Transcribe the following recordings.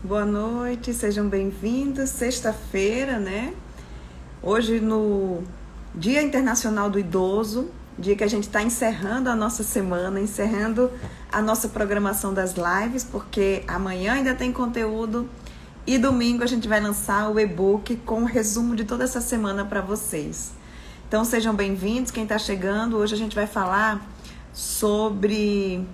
Boa noite, sejam bem-vindos. Sexta-feira, né? Hoje no Dia Internacional do Idoso, dia que a gente está encerrando a nossa semana, encerrando a nossa programação das lives, porque amanhã ainda tem conteúdo e domingo a gente vai lançar o e-book com o resumo de toda essa semana para vocês. Então sejam bem-vindos, quem está chegando. Hoje a gente vai falar sobre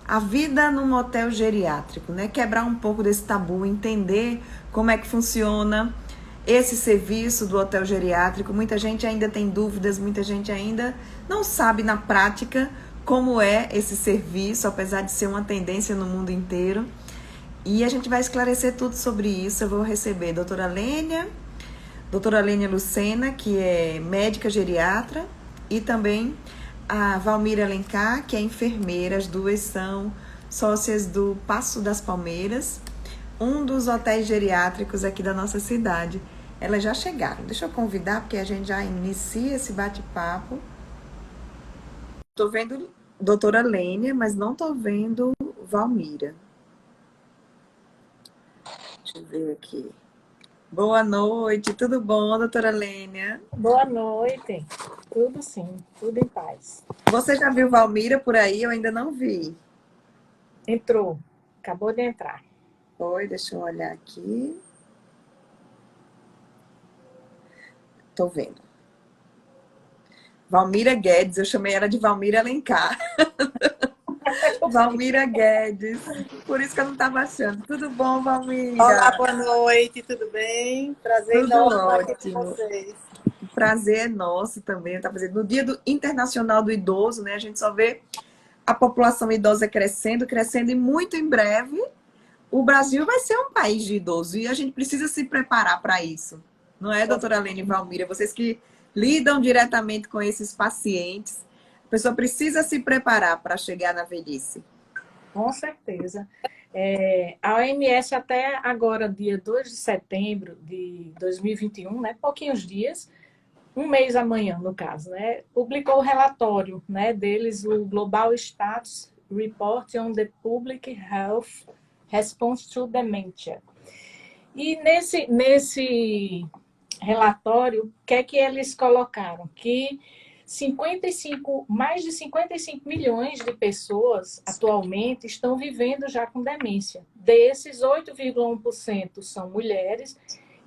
a vida num hotel geriátrico, né? Quebrar um pouco desse tabu, entender como é que funciona esse serviço do hotel geriátrico. Muita gente ainda tem dúvidas, muita gente ainda não sabe na prática como é esse serviço, apesar de ser uma tendência no mundo inteiro. E a gente vai esclarecer tudo sobre isso. Eu vou receber a doutora Lênia Lucena, que é médica geriatra, e também a Valmira Alencar, que é enfermeira. As duas são sócias do Paço das Palmeiras, um dos hotéis geriátricos aqui da nossa cidade. Elas já chegaram. Deixa eu convidar, porque a gente já inicia esse bate-papo. Estou vendo doutora Lênia, mas não estou vendo Valmira. Deixa eu ver aqui. Boa noite, tudo bom, doutora Lênia? Boa noite, tudo sim, tudo em paz. Você já viu Valmira por aí? Eu ainda não vi. Entrou, acabou de entrar. Oi, deixa eu olhar aqui. Tô vendo. Valmira Guedes, eu chamei ela de Valmira Alencar. Valmira Guedes, por isso que eu não estava achando. Tudo bom, Valmira? Olá, boa noite, tudo bem? Prazer Tudo enorme estar aqui com ótimo. vocês. O prazer é nosso também. Tá fazendo no Dia Internacional do Idoso, né? A gente só vê a população idosa crescendo, crescendo, e muito em breve o Brasil vai ser um país de idosos e a gente precisa se preparar para isso. Não é, doutora Lênia e Valmira? Vocês que lidam diretamente com esses pacientes, a pessoa precisa se preparar para chegar na velhice. Com certeza. A OMS até agora, dia 2 de setembro de 2021, né, pouquinhos dias, um mês amanhã, no caso, né, publicou o relatório, né, deles, o Global Status Report on the Public Health Response to Dementia. E nesse relatório, o que é que eles colocaram? Que mais de 55 milhões de pessoas atualmente estão vivendo já com demência. Desses, 8,1% são mulheres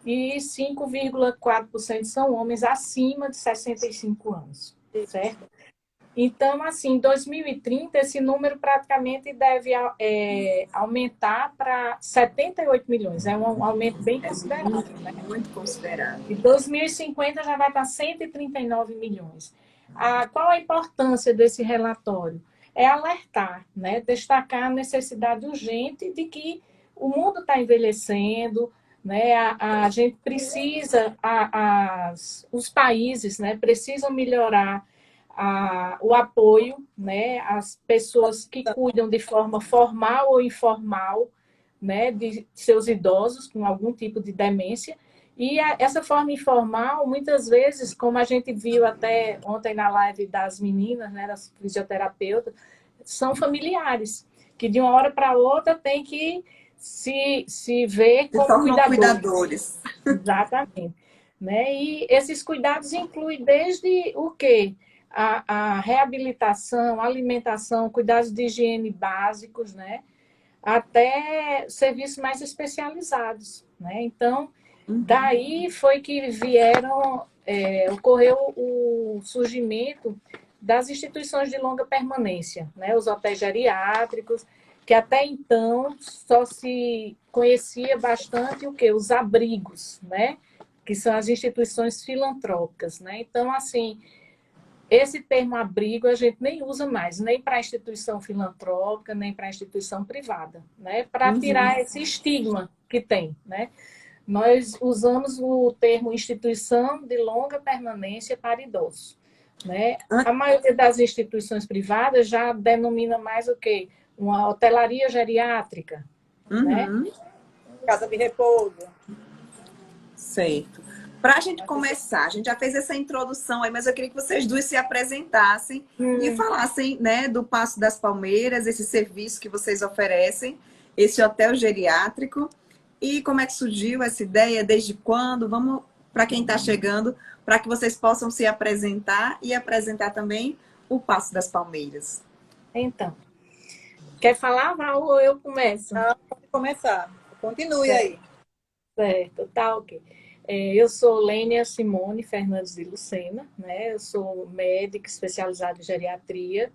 e 5,4% são homens acima de 65 anos, certo? Então, assim, em 2030, esse número praticamente deve aumentar para 78 milhões. É um aumento bem considerável, né? Muito considerável. Em 2050 já vai estar 139 milhões. Qual a importância desse relatório? É alertar, né? Destacar a necessidade urgente de que o mundo está envelhecendo, né? A gente precisa, os países, né, precisam melhorar o apoio, né, às pessoas que cuidam de forma formal ou informal, né, de seus idosos com algum tipo de demência. E essa forma informal, muitas vezes, como a gente viu até ontem na live das meninas, né, das fisioterapeutas, são familiares, que de uma hora para outra tem que se ver como cuidadores. Exatamente. Né? E esses cuidados incluem desde o quê? A reabilitação, alimentação, cuidados de higiene básicos, né? Até serviços mais especializados. Né? Então, daí foi que ocorreu o surgimento das instituições de longa permanência, né? Os hotéis geriátricos, que até então só se conhecia bastante o quê? Os abrigos, né? Que são as instituições filantrópicas, né? Então, assim, esse termo abrigo a gente nem usa mais, nem para instituição filantrópica, nem para instituição privada, né? Para tirar esse estigma que tem, né? Nós usamos o termo instituição de longa permanência para idosos, né? A maioria das instituições privadas já denomina mais o quê? Uma hotelaria geriátrica, né? Casa de repouso. Certo. Para a gente começar, a gente já fez essa introdução aí, mas eu queria que vocês duas se apresentassem e falassem, né, do Paço das Palmeiras, esse serviço que vocês oferecem, esse hotel geriátrico, e como é que surgiu essa ideia, desde quando? Vamos para quem está chegando, para que vocês possam se apresentar e apresentar também o Paço das Palmeiras. Então, quer falar, Val, ou eu começo? Ah, pode começar. Continue Certo, aí. certo, tá ok. Eu sou Lênia Simone Fernandes de Lucena, né? Eu sou médica especializada em geriatria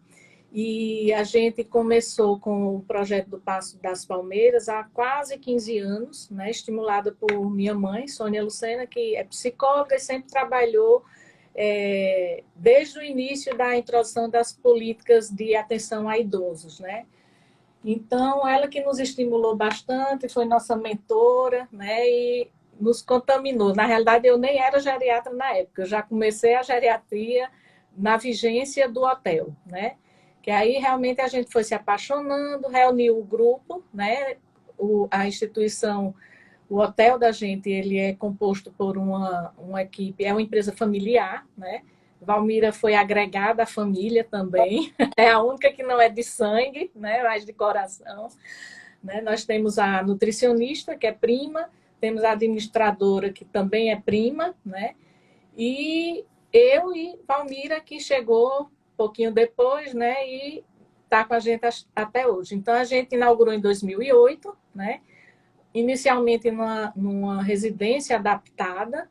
e a gente começou com o projeto do Paço das Palmeiras há quase 15 anos, né? Estimulada por minha mãe, Sônia Lucena, que é psicóloga e sempre trabalhou desde o início da introdução das políticas de atenção a idosos, né? Então, ela que nos estimulou bastante, foi nossa mentora, né? E nos contaminou. Na realidade, eu nem era geriatra na época, eu já comecei a geriatria na vigência do hotel, né? Que aí realmente a gente foi se apaixonando, reuniu o grupo, né? A instituição, o hotel da gente, ele é composto por uma equipe, é uma empresa familiar, né? Valmira foi agregada à família também, é a única que não é de sangue, né? Mas de coração. Né? Nós temos a nutricionista, que é prima, temos a administradora, que também é prima, né? E eu e Valmira, que chegou um pouquinho depois, né? E está com a gente até hoje. Então, a gente inaugurou em 2008, né? Inicialmente numa residência adaptada,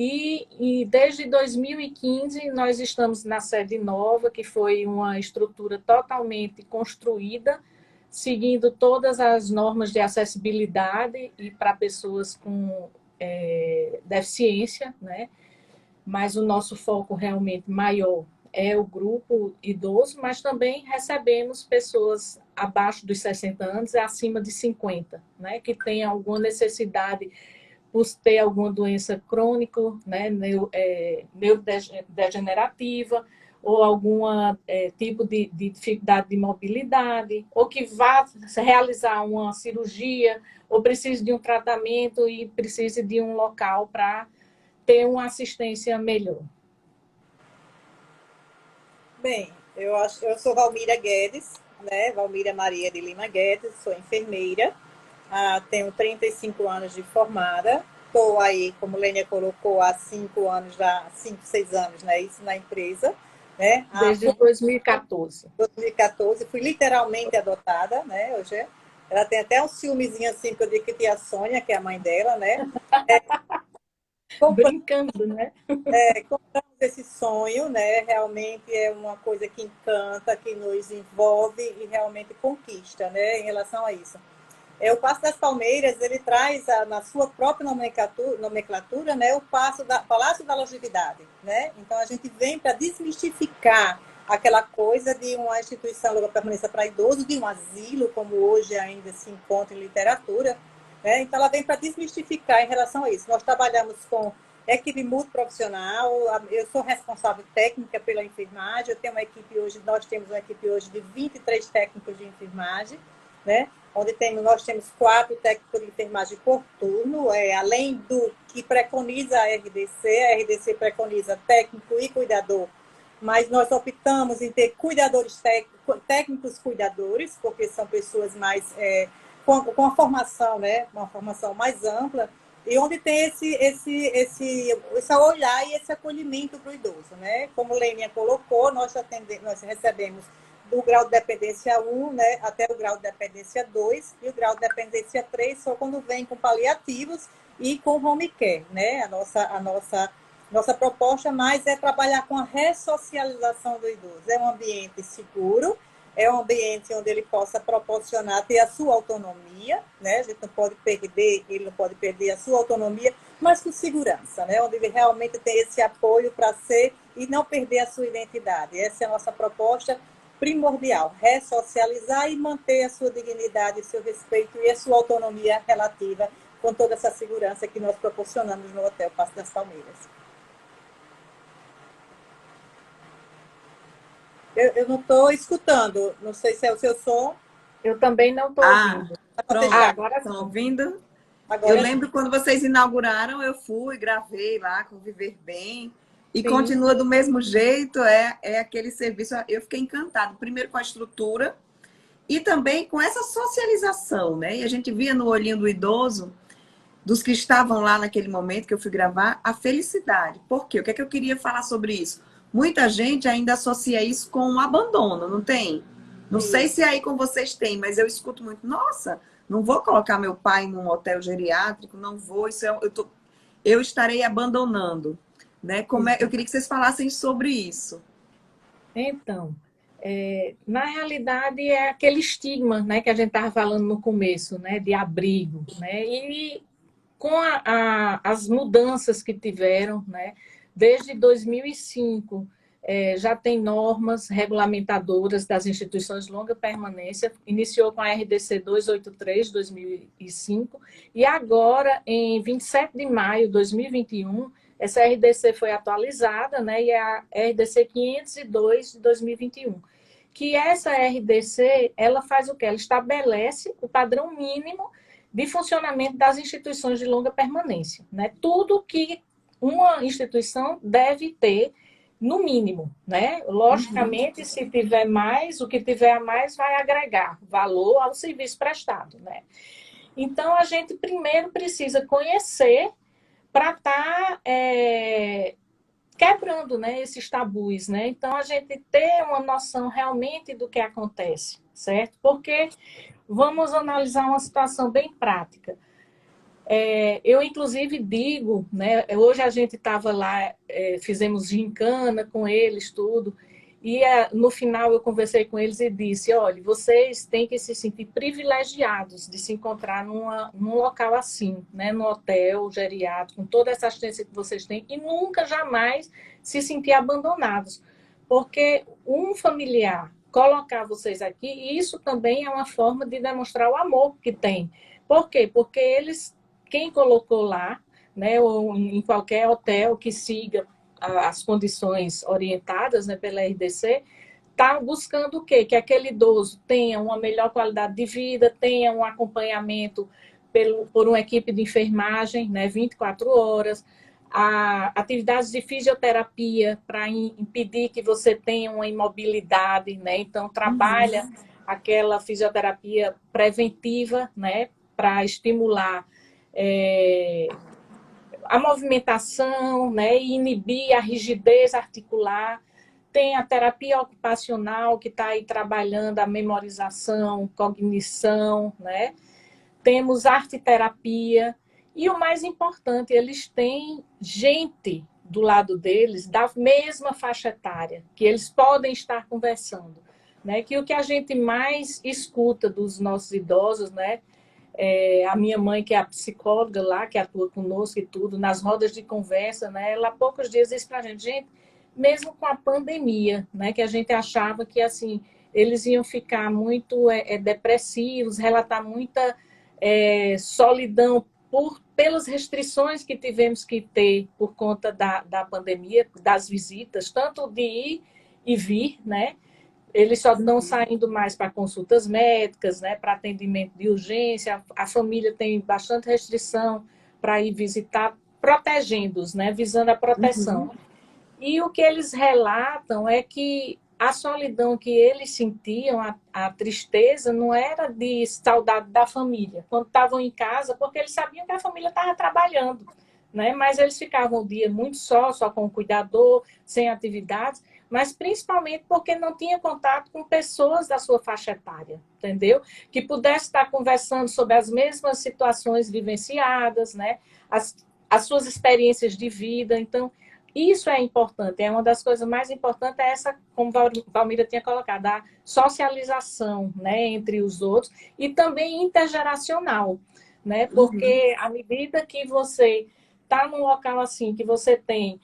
e desde 2015 nós estamos na sede nova, que foi uma estrutura totalmente construída, seguindo todas as normas de acessibilidade e para pessoas com deficiência, né? Mas o nosso foco realmente maior é o grupo idoso, mas também recebemos pessoas abaixo dos 60 anos e acima de 50, né? Que tem alguma necessidade por ter alguma doença crônica, né, neurodegenerativa, ou algum tipo de dificuldade de mobilidade, ou que vá realizar uma cirurgia, ou precise de um tratamento e precise de um local para ter uma assistência melhor. Bem, eu sou Valmira Guedes, né? Valmira Maria de Lima Guedes, sou enfermeira, tenho 35 anos de formada, estou aí, como Lênia colocou, há 5 anos, 6 anos, né? Isso na empresa, né? Desde 2014. 2014, fui literalmente adotada, né? Hoje ela tem até um ciúmezinho assim, que eu digo que tinha a Sônia, que é a mãe dela, né? Brincando, né? Compramos esse sonho, né? Realmente é uma coisa que encanta, que nos envolve e realmente conquista, né? Em relação a isso. O Paço das Palmeiras, ele traz na sua própria nomenclatura, né, o Palácio da Longevidade, né? Então a gente vem para desmistificar aquela coisa de uma instituição de permanência para idoso, de um asilo, como hoje ainda se encontra em literatura, né? Então ela vem para desmistificar em relação a isso. Nós trabalhamos com equipe multiprofissional, eu sou responsável técnica pela enfermagem, nós temos uma equipe hoje de 23 técnicos de enfermagem, né? Onde nós temos 4 técnicos de enfermagem por turno, além do que preconiza a RDC preconiza técnico e cuidador, mas nós optamos em ter técnicos cuidadores, porque são pessoas mais com a formação, né? Uma formação mais ampla, e onde tem esse olhar e esse acolhimento para o idoso, né? Como Lênia colocou, nós recebemos do grau de dependência 1, né, até o grau de dependência 2, e o grau de dependência 3 só quando vem com paliativos e com home care, né? A nossa proposta mais é trabalhar com a ressocialização do idoso. É um ambiente seguro, é um ambiente onde ele possa proporcionar, ter a sua autonomia, né? A gente não pode perder, ele não pode perder a sua autonomia, mas com segurança, né? Onde ele realmente tem esse apoio para ser e não perder a sua identidade. Essa é a nossa proposta primordial, ressocializar e manter a sua dignidade, o seu respeito e a sua autonomia relativa com toda essa segurança que nós proporcionamos no Hotel Paço das Palmeiras. Eu não estou escutando, não sei se é o seu som. Eu também não estou ouvindo. Pronto, agora estão ouvindo? Agora Eu lembro quando vocês inauguraram, eu fui, gravei lá com Viver Bem. E Sim. continua do mesmo jeito, é aquele serviço. Eu fiquei encantado, primeiro com a estrutura e também com essa socialização, né? E a gente via no olhinho do idoso dos que estavam lá naquele momento que eu fui gravar, a felicidade. Por quê? O que é que eu queria falar sobre isso? Muita gente ainda associa isso com um abandono, não tem? Não sei se aí com vocês tem, mas eu escuto muito, nossa, não vou colocar meu pai num hotel geriátrico, não vou, eu estarei abandonando. Né? Eu queria que vocês falassem sobre isso. Então, na realidade é aquele estigma, né, que a gente estava falando no começo, né, de abrigo, né, e com as mudanças que tiveram, né, desde 2005, já tem normas regulamentadoras das instituições de longa permanência, iniciou com a RDC 283, de 2005, e agora, em 27 de maio de 2021, essa RDC foi atualizada, né, e é a RDC 502 de 2021. Que essa RDC, ela faz o quê? Ela estabelece o padrão mínimo de funcionamento das instituições de longa permanência, né? Tudo que uma instituição deve ter, no mínimo, né? Logicamente, se tiver mais, o que tiver a mais vai agregar valor ao serviço prestado, né? Então, a gente primeiro precisa conhecer para estar quebrando, né, esses tabus, né? Então, a gente ter uma noção realmente do que acontece, certo? Porque vamos analisar uma situação bem prática. Eu, inclusive, digo, né, hoje a gente estava lá, fizemos gincana com eles, tudo, e no final eu conversei com eles e disse, olha, vocês têm que se sentir privilegiados de se encontrar num local assim, né, no hotel geriátrico, com toda essa assistência que vocês têm, e nunca, jamais se sentir abandonados. Porque um familiar colocar vocês aqui, isso também é uma forma de demonstrar o amor que tem. Por quê? Porque quem colocou lá, né, ou em qualquer hotel que siga as condições orientadas, né, pela RDC, está buscando o quê? Que aquele idoso tenha uma melhor qualidade de vida, tenha um acompanhamento por uma equipe de enfermagem, né, 24 horas, atividades de fisioterapia para impedir que você tenha uma imobilidade, né? Então, trabalha aquela fisioterapia preventiva, né, para estimular a movimentação, né, e inibir a rigidez articular. Tem a terapia ocupacional, que está aí trabalhando a memorização, cognição, né? Temos arte-terapia. E o mais importante, eles têm gente do lado deles, da mesma faixa etária, que eles podem estar conversando. Né? Que o que a gente mais escuta dos nossos idosos, né? A minha mãe, que é a psicóloga lá, que atua conosco e tudo, nas rodas de conversa, né? Ela há poucos dias disse para a gente, mesmo com a pandemia, né? Que a gente achava que, assim, eles iam ficar muito depressivos, relatar muita solidão pelas restrições que tivemos que ter por conta da pandemia, das visitas, tanto de ir e vir, né? Eles só estão saindo mais para consultas médicas, né, para atendimento de urgência. A família tem bastante restrição para ir visitar, protegendo-os, né, visando a proteção. E o que eles relatam é que a solidão que eles sentiam, a tristeza, não era de saudade da família, quando estavam em casa, porque eles sabiam que a família estava trabalhando, né? Mas eles ficavam o dia muito só com o cuidador, sem atividades, mas principalmente porque não tinha contato com pessoas da sua faixa etária, entendeu? Que pudesse estar conversando sobre as mesmas situações vivenciadas, né? As suas experiências de vida. Então, isso é importante, é uma das coisas mais importantes, é essa, como Valmira tinha colocado, a socialização, né, entre os outros, e também intergeracional, né? Porque à medida que você está num local assim, que você tem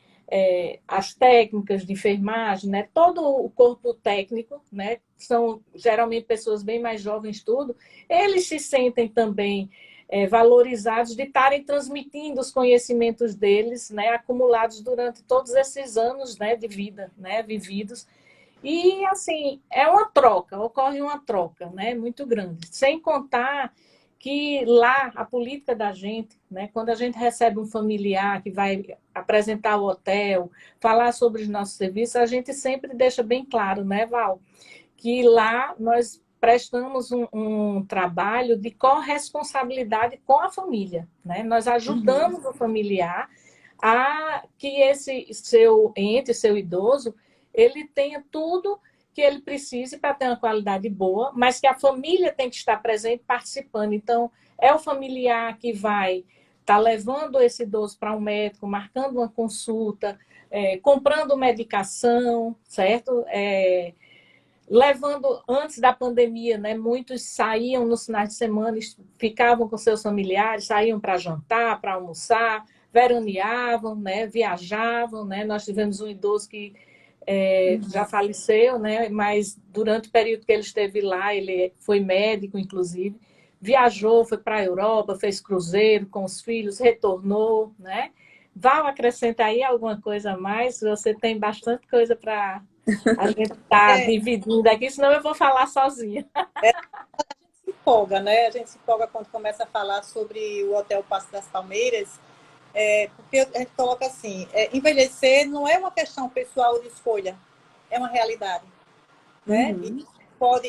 as técnicas de enfermagem, né? Todo o corpo técnico, né? São geralmente pessoas bem mais jovens, tudo, eles se sentem também valorizados de estarem transmitindo os conhecimentos deles, né? Acumulados durante todos esses anos, né? De vida, né? Vividos. E, assim, é uma troca, ocorre uma troca, né? Muito grande. Sem contar que lá, a política da gente, né, quando a gente recebe um familiar que vai apresentar o hotel, falar sobre os nossos serviços, a gente sempre deixa bem claro, né, Val, que lá nós prestamos um trabalho de corresponsabilidade com a família, né? Nós ajudamos o familiar a que esse seu ente, seu idoso, ele tenha tudo que ele precise para ter uma qualidade boa, mas que a família tem que estar presente participando. Então, é o familiar que vai estar levando esse idoso para um médico, marcando uma consulta, comprando medicação, certo? Levando, antes da pandemia, né, muitos saíam nos finais de semana, ficavam com seus familiares, saíam para jantar, para almoçar, veraneavam, né, viajavam, né? Nós tivemos um idoso que já faleceu, né, mas durante o período que ele esteve lá, ele foi médico, inclusive, viajou, foi para a Europa, fez cruzeiro com os filhos, retornou, né? Val, acrescenta aí alguma coisa a mais? Você tem bastante coisa para a gente estar dividindo aqui, senão eu vou falar sozinha. Se empolga, né? A gente se empolga quando começa a falar sobre o Hotel Paço das Palmeiras, porque a gente coloca assim, envelhecer não é uma questão pessoal de escolha, é uma realidade, né?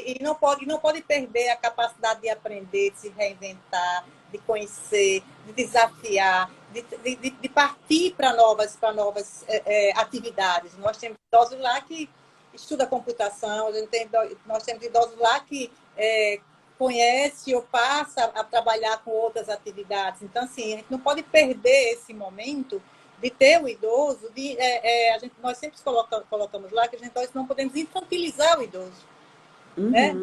E não pode perder a capacidade de aprender, de se reinventar, de conhecer, de desafiar, de partir para novas atividades. Nós temos idosos lá que estudam computação, nós temos idosos lá que conhece ou passa a trabalhar com outras atividades. Então, assim, a gente não pode perder esse momento de ter o idoso, nós sempre colocamos lá que nós não podemos infantilizar o idoso. Né?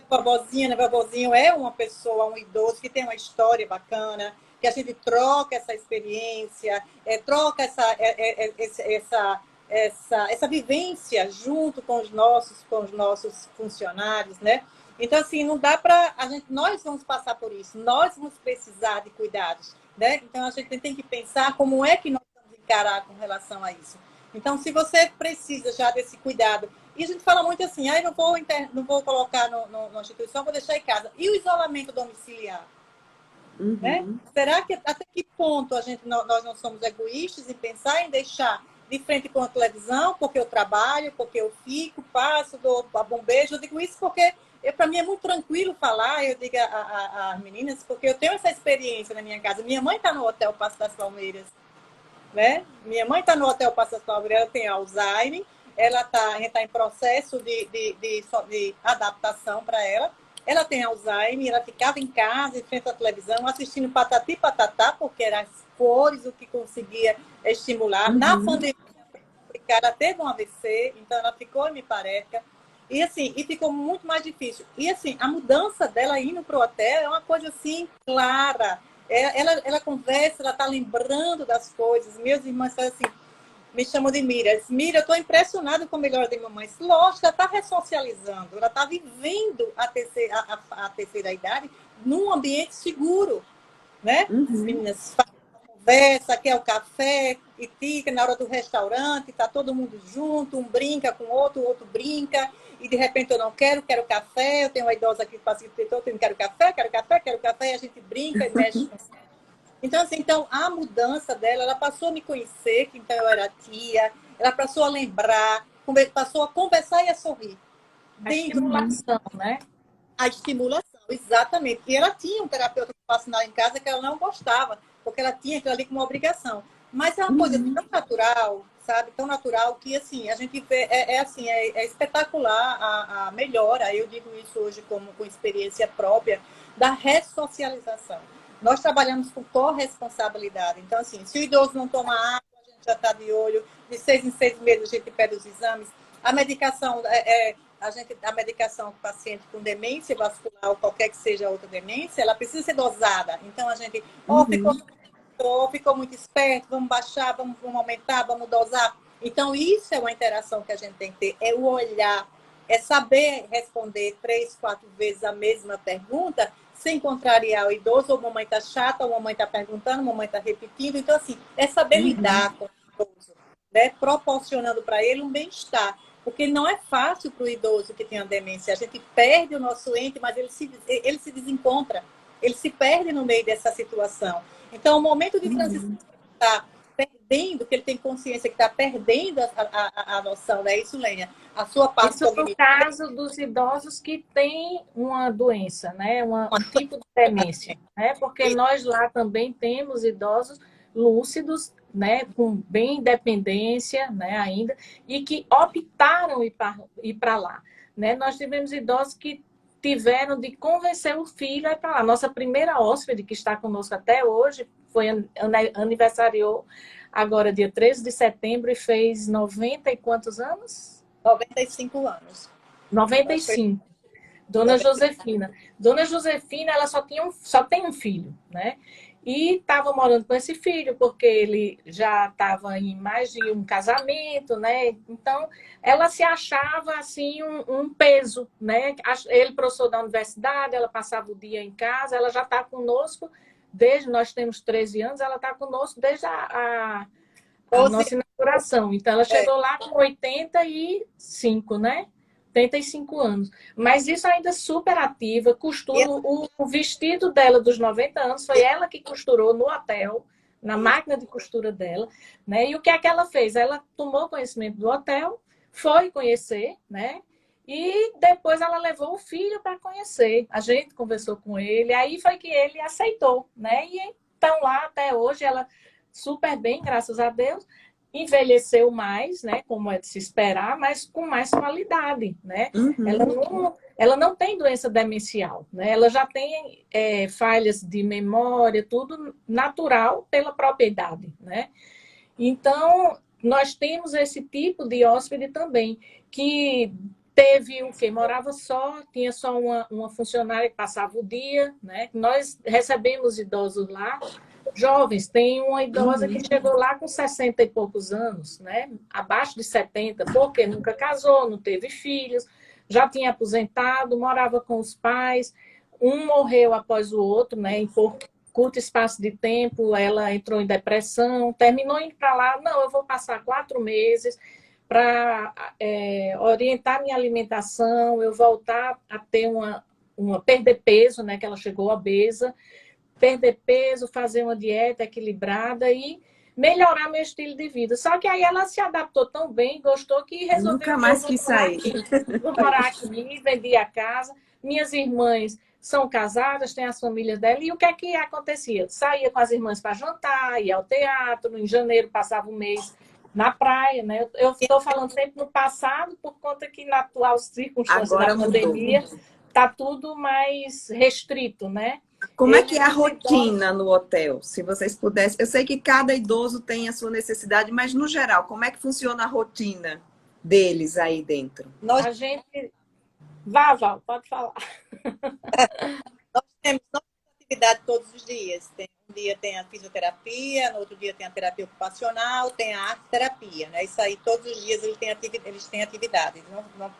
Vovozinha, vovozinho é uma pessoa, um idoso que tem uma história bacana, que a gente troca essa experiência, troca essa vivência junto com os nossos funcionários, né? Então, assim, não dá para nós vamos passar por isso, nós vamos precisar de cuidados, né? Então, a gente tem que pensar como é que nós vamos encarar com relação a isso. Então, se você precisa já desse cuidado, e a gente fala muito assim, não vou colocar na instituição, vou deixar em casa. E o isolamento domiciliar? Né? Será que até que ponto nós não somos egoístas em pensar em deixar de frente com a televisão, porque eu trabalho, porque eu fico, passo, dou um beijo. Eu digo isso porque para mim é muito tranquilo falar, eu digo às meninas, porque eu tenho essa experiência na minha casa. Minha mãe está no Hotel Paço das Palmeiras. Né? Minha mãe está no Hotel Paço das Palmeiras, ela tem Alzheimer, a gente está em processo de adaptação para ela. Ela tem Alzheimer, ela ficava em casa, em frente à televisão, assistindo Patati Patatá, porque eram as cores o que conseguia estimular. Na pandemia, ela teve um AVC, então ela ficou hemiparética. E assim, ficou muito mais difícil. E assim, a mudança dela indo para o hotel é uma coisa assim, clara. Ela conversa, ela está lembrando das coisas. Meus irmãos falam assim, me chamam de Mira. Mira, eu estou impressionada com a melhora da mamãe. Lógico, ela está ressocializando, ela está vivendo a terceira idade num ambiente seguro, né? As meninas conversa, quer o café, e fica na hora do restaurante, está todo mundo junto, um brinca com o outro brinca, e de repente eu não quero café, eu tenho uma idosa aqui que passa o tempo, eu quero café, e a gente brinca e mexe com isso. Então, assim, a mudança dela, ela passou a me conhecer, que então eu era tia, ela passou a lembrar, passou a conversar e a sorrir. A estimulação, né? A estimulação, exatamente. E ela tinha um terapeuta que fascinava em casa que ela não gostava, porque ela tinha aquilo ali como uma obrigação. Mas é uma coisa tão natural, sabe? Tão natural que, assim, a gente vê, é espetacular a melhora, eu digo isso hoje com experiência própria, da ressocialização. Nós trabalhamos com corresponsabilidade. Então, assim, se o idoso não toma água, a gente já está de olho. De 6 em 6 meses a gente pede os exames. A medicação, a medicação do paciente com demência vascular ou qualquer que seja outra demência, ela precisa ser dosada. Então, a gente ficou muito esperto, vamos baixar, vamos aumentar, vamos dosar. Então, isso é uma interação que a gente tem que ter. É o olhar, é saber responder 3, 4 vezes a mesma pergunta, sem contrariar o idoso, ou a mamãe está chata, ou a mamãe está perguntando, a mamãe está repetindo. Então, assim, é saber lidar com o idoso, né? Proporcionando para ele um bem-estar. Porque não é fácil para o idoso que tem a demência. A gente perde o nosso ente, mas ele se desencontra. Ele se perde no meio dessa situação. Então, o momento de transição perdendo, que ele tem consciência que está perdendo a noção, não é isso, Lênia? A sua parte Isso no cognitiva. caso dos idosos que têm uma doença, né? Um tipo de demência, né? Porque nós lá também temos idosos lúcidos, né? Com bem independência, né? Ainda, e que optaram ir para lá, né? Nós tivemos idosos que tiveram de convencer o filho a ir para lá. Nossa primeira hóspede, que está conosco até hoje, foi aniversariou agora dia 13 de setembro e fez 90 e quantos anos? 95 anos. 95. Dona Josefina. Dona Josefina, ela só tem um filho, né? E estava morando com esse filho, porque ele já estava em mais de um casamento, né? Então, ela se achava, assim, um peso, né? Ele professor da universidade, ela passava o dia em casa, ela já está conosco nós temos 13 anos, ela está conosco desde a nossa inauguração. Então, ela chegou lá com 85, né? 85 anos. Mas isso ainda super ativa, costura. O vestido dela dos 90 anos foi ela que costurou no hotel, na máquina de costura dela, né? E o que é que ela fez? Ela tomou conhecimento do hotel, foi conhecer, né? E depois ela levou o filho para conhecer. A gente conversou com ele, aí foi que ele aceitou, né? E então lá até hoje ela super bem, graças a Deus. Envelheceu mais, né, como é de se esperar, mas com mais qualidade, né? Ela não tem doença demencial, né? Ela já tem falhas de memória, tudo natural pela própria idade, né? Então, nós temos esse tipo de hóspede também, que teve o quê? Morava só, tinha só uma funcionária que passava o dia, né? Nós recebemos idosos lá, jovens, tem uma idosa que chegou lá com 60 e poucos anos, né? Abaixo de 70, porque nunca casou, não teve filhos, já tinha aposentado, morava com os pais, um morreu após o outro, né? Em curto espaço de tempo, ela entrou em depressão, terminou indo para lá, não, eu vou passar 4 meses para orientar minha alimentação, eu voltar a ter uma perder peso, né? Que ela chegou obesa, perder peso, fazer uma dieta equilibrada e melhorar meu estilo de vida. Só que aí ela se adaptou tão bem, gostou, que resolveu Nunca mais quis sair. Vou morar aqui, vendi a casa. Minhas irmãs são casadas, têm as famílias dela. E o que é que acontecia? Saía com as irmãs para jantar, ia ao teatro. Em janeiro passava um mês na praia, né? Eu estou falando sempre no passado, por conta que na atual circunstância Agora da pandemia está tudo mais restrito, né? Como é que é a rotina no hotel? Se vocês pudessem. Eu sei que cada idoso tem a sua necessidade, mas no geral, como é que funciona a rotina deles aí dentro? A gente. Vá, Val, pode falar. Nós temos atividade todos os dias. Um dia tem a fisioterapia, no outro dia tem a terapia ocupacional, tem a arte terapia, né? Isso aí, todos os dias eles têm atividade,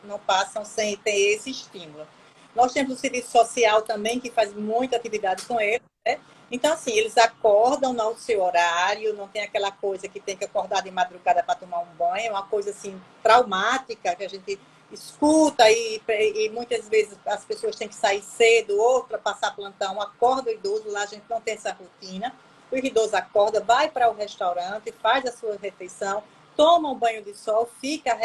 não passam sem ter esse estímulo. Nós temos o serviço social também, que faz muita atividade com eles, né? Então, assim, eles acordam no seu horário, não tem aquela coisa que tem que acordar de madrugada para tomar um banho, é uma coisa, assim, traumática, que a gente escuta e muitas vezes as pessoas têm que sair cedo ou para passar plantão, acorda o idoso, lá a gente não tem essa rotina. O idoso acorda, vai para o restaurante, faz a sua refeição, toma um banho de sol, fica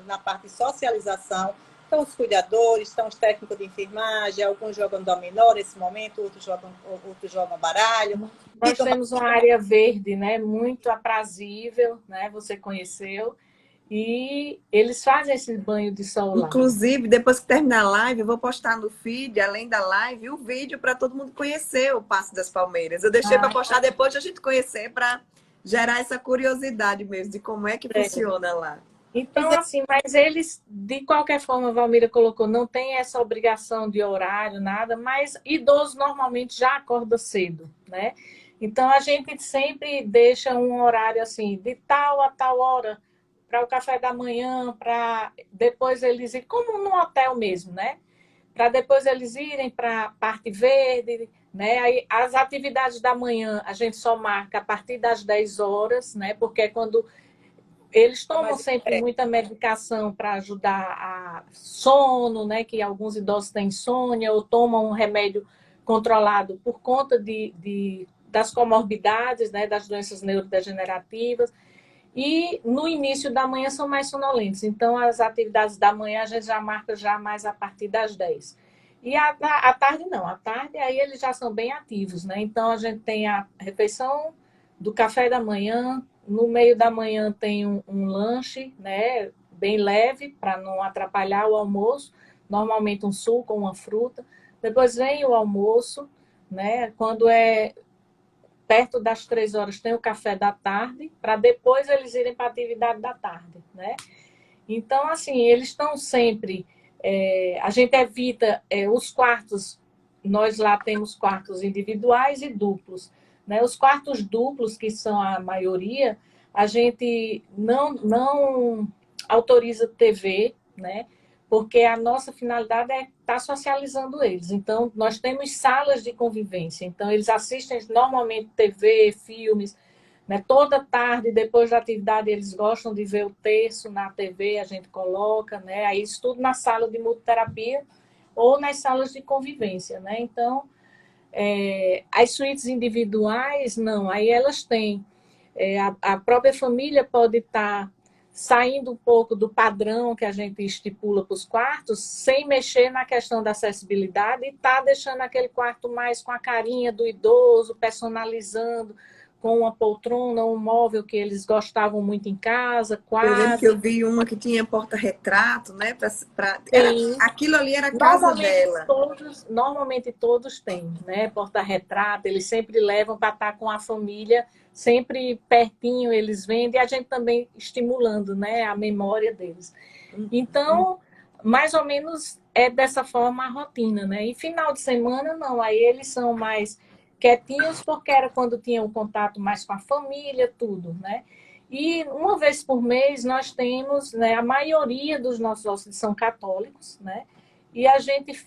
na parte de socialização. Estão os cuidadores, estão os técnicos de enfermagem, alguns jogam dominó nesse momento, outros jogam baralho. Nós temos uma área verde, né, muito aprazível, né, você conheceu, e eles fazem esse banho de sol lá. Inclusive, depois que terminar a live, eu vou postar no feed, além da live, o vídeo para todo mundo conhecer o Paço das Palmeiras. Eu deixei para postar depois de a gente conhecer, para gerar essa curiosidade mesmo de como é que funciona lá. Então, assim, mas eles, de qualquer forma, a Valmira colocou, não tem essa obrigação de horário, nada, mas idoso normalmente já acorda cedo, né? Então, a gente sempre deixa um horário, assim, de tal a tal hora, para o café da manhã, para depois eles irem, como no hotel mesmo, né? Para depois eles irem para a parte verde, né? Aí, as atividades da manhã, a gente só marca a partir das 10 horas, né? Porque é quando... Eles tomam sempre muita medicação para ajudar a sono, né? Que alguns idosos têm insônia, ou tomam um remédio controlado por conta das comorbidades, né, das doenças neurodegenerativas. E no início da manhã são mais sonolentos. Então, as atividades da manhã a gente já marca já mais a partir das 10. E à tarde não. À tarde aí eles já são bem ativos, né? Então, a gente tem a refeição do café da manhã. No meio da manhã tem um lanche, né? Bem leve, para não atrapalhar o almoço. Normalmente um suco ou uma fruta. Depois vem o almoço, né? Quando é perto das 3 horas tem o café da tarde, para depois eles irem para a atividade da tarde, né? Então, assim, eles estão sempre... a gente evita os quartos, nós lá temos quartos individuais e duplos, né? Os quartos duplos, que são a maioria, a gente não autoriza TV, né? Porque a nossa finalidade é estar socializando eles. Então, nós temos salas de convivência. Então, eles assistem normalmente TV, filmes, né? Toda tarde, depois da atividade, eles gostam de ver o terço na TV, a gente coloca, né? Aí isso tudo na sala de multiterapia ou nas salas de convivência, né? Então, as suítes individuais, não. Aí elas têm... a própria família pode estar saindo um pouco do padrão que a gente estipula para os quartos, sem mexer na questão da acessibilidade, e tá deixando aquele quarto mais com a carinha do idoso, personalizando com uma poltrona, um móvel que eles gostavam muito em casa, Eu lembro que quadro. eu vi uma que tinha porta-retrato, né? Tem. Aquilo ali era a casa dela. Normalmente todos têm, né? Porta-retrato, eles sempre levam para estar com a família, sempre pertinho eles vendem, e a gente também estimulando, né, a memória deles. Então, mais ou menos é dessa forma a rotina, né? E final de semana, não, aí eles são mais quietinhos, porque era quando tinham contato mais com a família, tudo, né? E uma vez por mês nós temos, né, a maioria dos nossos hóspedes são católicos, né? E a gente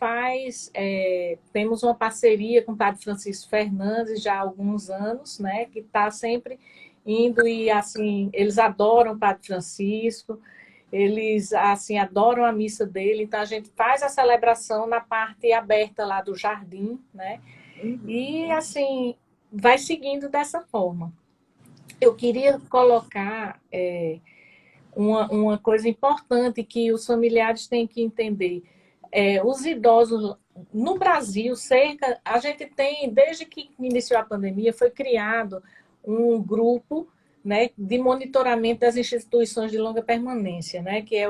temos uma parceria com o Padre Francisco Fernandes já há alguns anos, né? Que está sempre indo e, assim, eles adoram o Padre Francisco, eles, assim, adoram a missa dele, então a gente faz a celebração na parte aberta lá do jardim, né? E, assim, vai seguindo dessa forma. Eu queria colocar uma coisa importante que os familiares têm que entender. Os idosos, no Brasil, a gente tem, desde que iniciou a pandemia, foi criado um grupo, né, de monitoramento das instituições de longa permanência, né, que é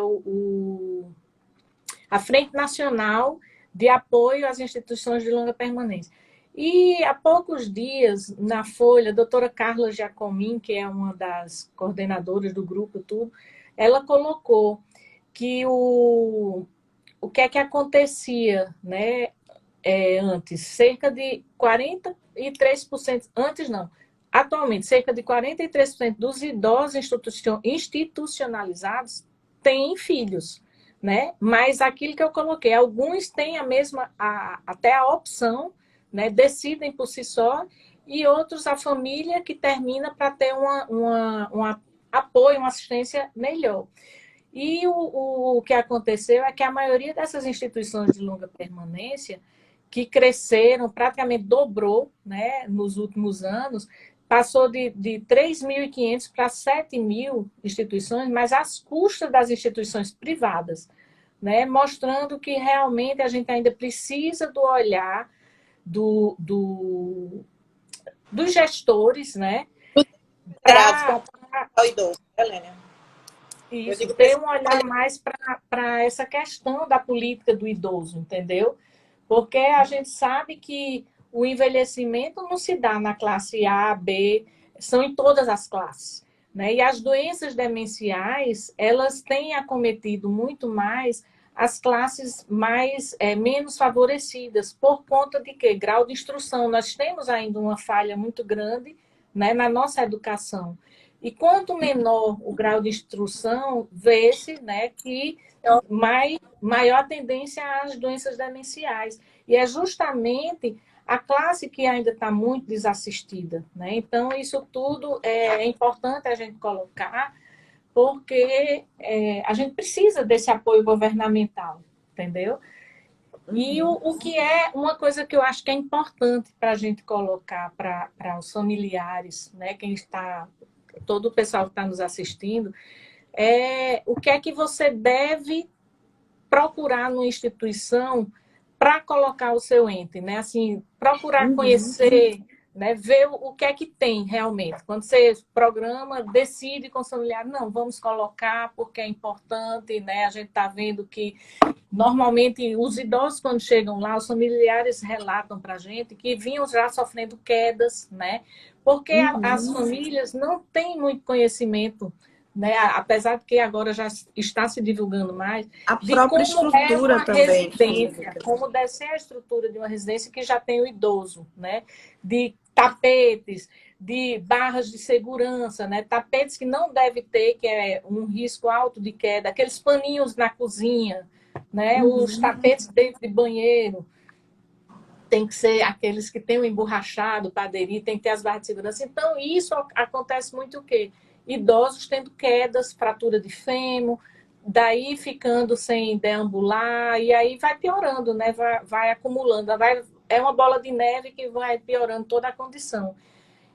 a Frente Nacional de Apoio às Instituições de Longa Permanência. E há poucos dias, na Folha, a doutora Carla Giacomin, que é uma das coordenadoras do grupo, tudo, ela colocou que o que é que acontecia, né, antes? Cerca de 43%, antes não, atualmente, cerca de 43% dos idosos institucionalizados têm filhos, né? Mas aquilo que eu coloquei, alguns têm até a opção, né? Decidem por si só, e outros a família que termina para ter um apoio, uma assistência melhor. E o que aconteceu é que a maioria dessas instituições de longa permanência, que cresceram, praticamente dobrou, né, nos últimos anos, passou de 3.500 para 7.000 instituições, mas às custas das instituições privadas, né, mostrando que realmente a gente ainda precisa do olhar dos gestores, né, para Ao idoso, Helena. isso, ter um olhar mais para essa questão da política do idoso, entendeu? Porque a gente sabe que o envelhecimento não se dá na classe A, B, são em todas as classes, né? E as doenças demenciais, elas têm acometido muito mais as classes menos favorecidas, por conta de quê? Grau de instrução. Nós temos ainda uma falha muito grande, né, na nossa educação. E quanto menor o grau de instrução, vê-se, né, que maior a tendência às doenças demenciais. E é justamente a classe que ainda está muito desassistida, né? Então, isso tudo é importante a gente colocar, porque a gente precisa desse apoio governamental, entendeu? E o que é uma coisa que eu acho que é importante para a gente colocar para os familiares, né, quem está, todo o pessoal que está nos assistindo, é o que é que você deve procurar numa instituição para colocar o seu ente, né? Assim, procurar Uhum. conhecer, né? Ver o que é que tem realmente. Quando você programa, decide com o familiar, não, vamos colocar porque é importante, né? A gente está vendo que normalmente os idosos quando chegam lá, os familiares relatam para a gente que vinham já sofrendo quedas, né? Porque as Uhum. famílias não têm muito conhecimento, né? Apesar de que agora já está se divulgando mais, A de própria como é estrutura uma também residência, física. como deve ser a estrutura de uma residência que já tem o idoso, né? De tapetes, de barras de segurança, né? Tapetes que não deve ter, que é um risco alto de queda, aqueles paninhos na cozinha, né? Os Uhum. tapetes dentro de banheiro, tem que ser aqueles que tem o emborrachado para aderir, tem que ter as barras de segurança. Então, isso acontece muito o quê? Idosos tendo quedas, fratura de fêmur, daí ficando sem deambular, e aí vai piorando, né? Vai acumulando, é uma bola de neve que vai piorando toda a condição.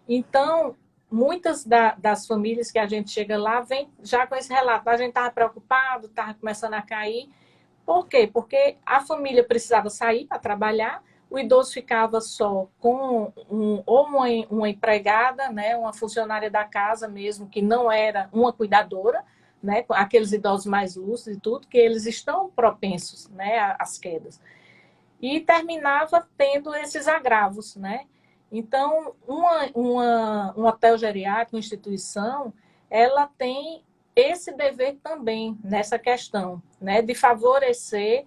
Então, muitas das famílias que a gente chega lá vem já com esse relato. A gente estava preocupado, estava começando a cair, por quê? Porque a família precisava sair para trabalhar, o idoso ficava só com ou uma empregada, né, uma funcionária da casa mesmo, que não era uma cuidadora, né, aqueles idosos mais lúcidos e tudo, que eles estão propensos, né, às quedas. E terminava tendo esses agravos, né? Então, um hotel geriátrico, uma instituição, ela tem esse dever também nessa questão, né, de favorecer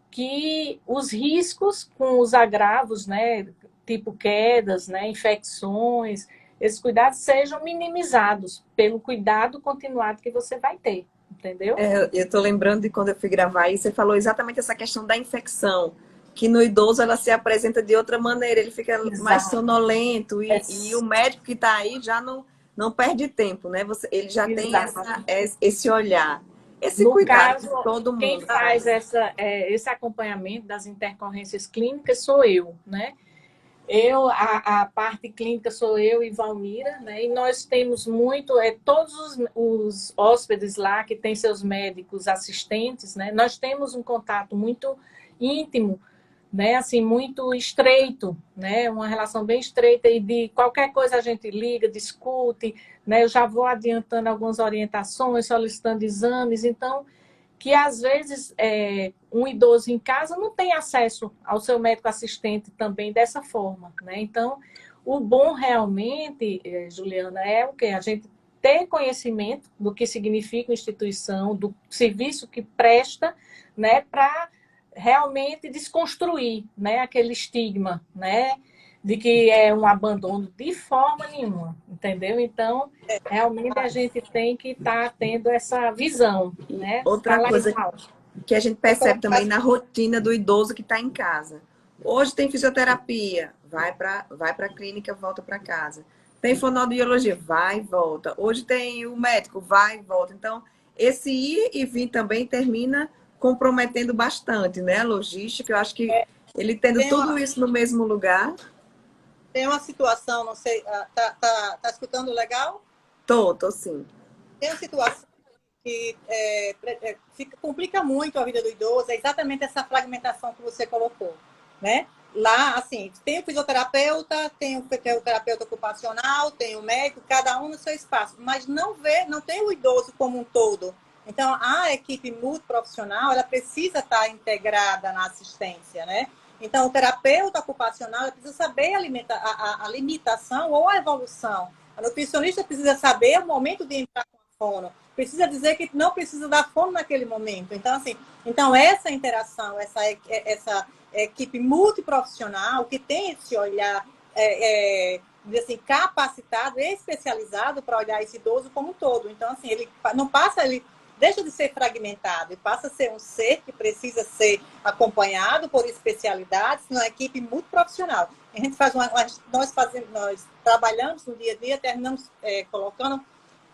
que os riscos com os agravos, né, tipo quedas, né, infecções, esses cuidados sejam minimizados pelo cuidado continuado que você vai ter, entendeu? É, eu estou lembrando de quando eu fui gravar isso, você falou exatamente essa questão da infecção, que no idoso ela se apresenta de outra maneira, ele fica mais Exato. sonolento e o médico que está aí já não perde tempo, né? Ele já tem Exato. esse olhar, esse No cuidado que caso, todo quem mundo faz faz. esse acompanhamento das intercorrências clínicas sou eu, né? A parte clínica sou eu e Valmira, né? E nós temos muito, todos os hóspedes lá que têm seus médicos assistentes, né? Nós temos um contato muito íntimo, né? Assim, muito estreito, né? Uma relação bem estreita e de qualquer coisa a gente liga, discute, né? Eu já vou adiantando algumas orientações, solicitando exames, então que às vezes um idoso em casa não tem acesso ao seu médico assistente também dessa forma, né? Então, o bom realmente, Juliana, é o que a gente ter conhecimento do que significa uma instituição, do serviço que presta, né, para realmente desconstruir, né, aquele estigma, né, de que é um abandono de forma nenhuma, entendeu? Então, realmente a gente tem que estar tendo essa visão, E né? outra Falar coisa isso alto. que a gente E percebe colocar também na rotina do idoso que está em casa. Hoje tem fisioterapia, vai para a clínica, volta para casa. Tem fonoaudiologia, vai e volta. Hoje tem o médico, vai e volta. Então, esse ir e vir também termina comprometendo bastante, né? A logística, eu acho que ele tendo tem tudo uma, isso no mesmo lugar, tem uma situação, não sei, tá escutando legal? tô sim. Tem uma situação que complica muito a vida do idoso, é exatamente essa fragmentação que você colocou, né? Lá, assim, tem o fisioterapeuta, tem o terapeuta ocupacional, tem o médico, cada um no seu espaço, mas não tem o idoso como um todo. Então, a equipe multiprofissional, ela precisa estar integrada na assistência, né? Então, o terapeuta ocupacional precisa saber a limitação ou a evolução. A nutricionista precisa saber o momento de entrar com a fono, precisa dizer que não precisa dar fono naquele momento. Então, assim, essa interação, essa equipe multiprofissional que tem esse olhar assim, capacitado e especializado para olhar esse idoso como um todo. Então, assim, ele deixa de ser fragmentado e passa a ser um ser que precisa ser acompanhado por especialidades numa equipe multiprofissional. A gente faz nós trabalhamos no dia a dia, terminamos colocando,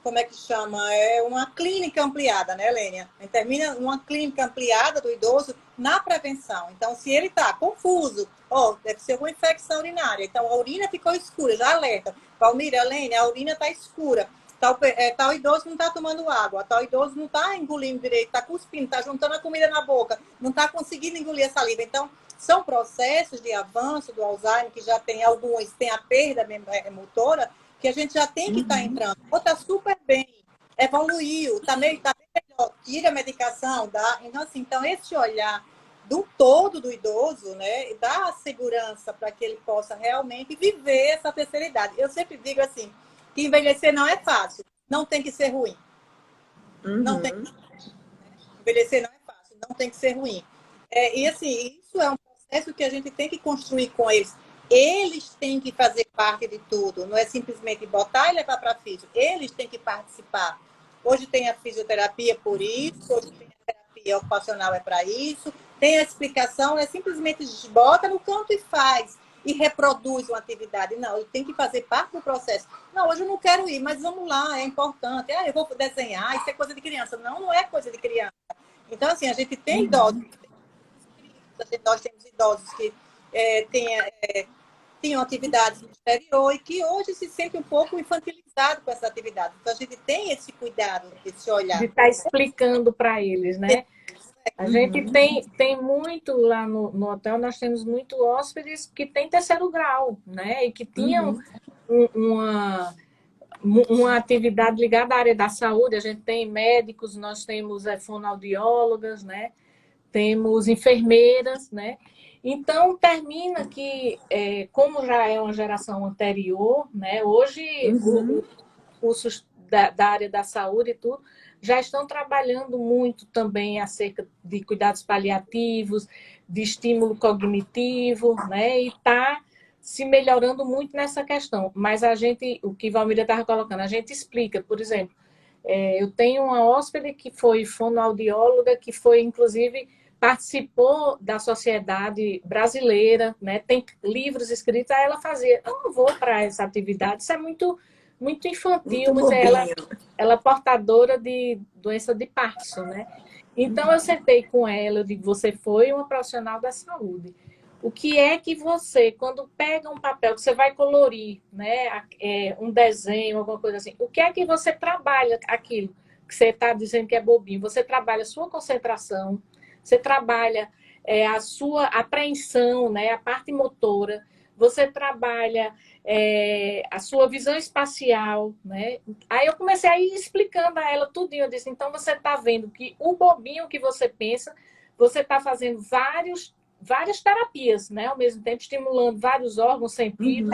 como é que chama? É uma clínica ampliada, né, Lênia? A gente termina uma clínica ampliada do idoso na prevenção. Então, se ele está confuso, ó, deve ser uma infecção urinária. Então, a urina ficou escura, já alerta. Palmira, Helene, a urina está escura. Tal idoso não está tomando água, tal idoso não está engolindo direito, está cuspindo, está juntando a comida na boca, não está conseguindo engolir a saliva. Então, são processos de avanço do Alzheimer, que já tem alguns, tem a perda motora, que a gente já tem que estar entrando. Ou está super bem, evoluiu, está bem melhor, tira a medicação, dá. Então, assim, esse olhar do todo do idoso, né, dá segurança para que ele possa realmente viver essa terceira idade. Eu sempre digo assim, que envelhecer não é fácil, não tem que ser ruim. Não tem que... Envelhecer não é fácil, não tem que ser ruim. E assim, isso é um processo que a gente tem que construir com eles. Eles têm que fazer parte de tudo, não é simplesmente botar e levar para a físio. Eles têm que participar. Hoje tem a fisioterapia por isso, hoje tem a terapia ocupacional é para isso, tem a explicação, é simplesmente bota no canto e faz, e reproduz uma atividade. Não, ele tem que fazer parte do processo. Não, hoje eu não quero ir, mas vamos lá, é importante. Eu vou desenhar, isso é coisa de criança. Não, não é coisa de criança. Então, assim, a gente tem idosos, nós temos idosos que tinham atividades no exterior e que hoje se sentem um pouco infantilizados com essa atividade. Então, a gente tem esse cuidado, esse olhar. De estar explicando para eles, né? A gente tem muito lá no hotel, nós temos muito hóspedes que têm terceiro grau, né? E que tinham uma atividade ligada à área da saúde. A gente tem médicos, nós temos fonoaudiólogas, né? Temos enfermeiras, né? Então, termina que, como já é uma geração anterior, né? Hoje, os cursos da área da saúde e tudo, já estão trabalhando muito também acerca de cuidados paliativos, de estímulo cognitivo, né? E está se melhorando muito nessa questão. Mas o que Valmíria estava colocando, a gente explica, por exemplo, eu tenho uma hóspede que foi fonoaudióloga, que foi, inclusive, participou da sociedade brasileira, né? Tem livros escritos, aí ela fazia, eu não vou para essa atividade, isso é muito infantil, muito ela é portadora de doença de Parkinson, né? Então, eu sentei com ela, eu digo, você foi uma profissional da saúde. O que é que você, quando pega um papel que você vai colorir, né, um desenho, alguma coisa assim, o que é que você trabalha aquilo que você está dizendo que é bobinho? Você trabalha a sua concentração, você trabalha a sua apreensão, né, a parte motora, você trabalha a sua visão espacial, né? Aí eu comecei a ir explicando a ela tudinho. Eu disse, então você está vendo que o bobinho que você pensa, você está fazendo várias terapias, né? Ao mesmo tempo, estimulando vários órgãos, sentidos,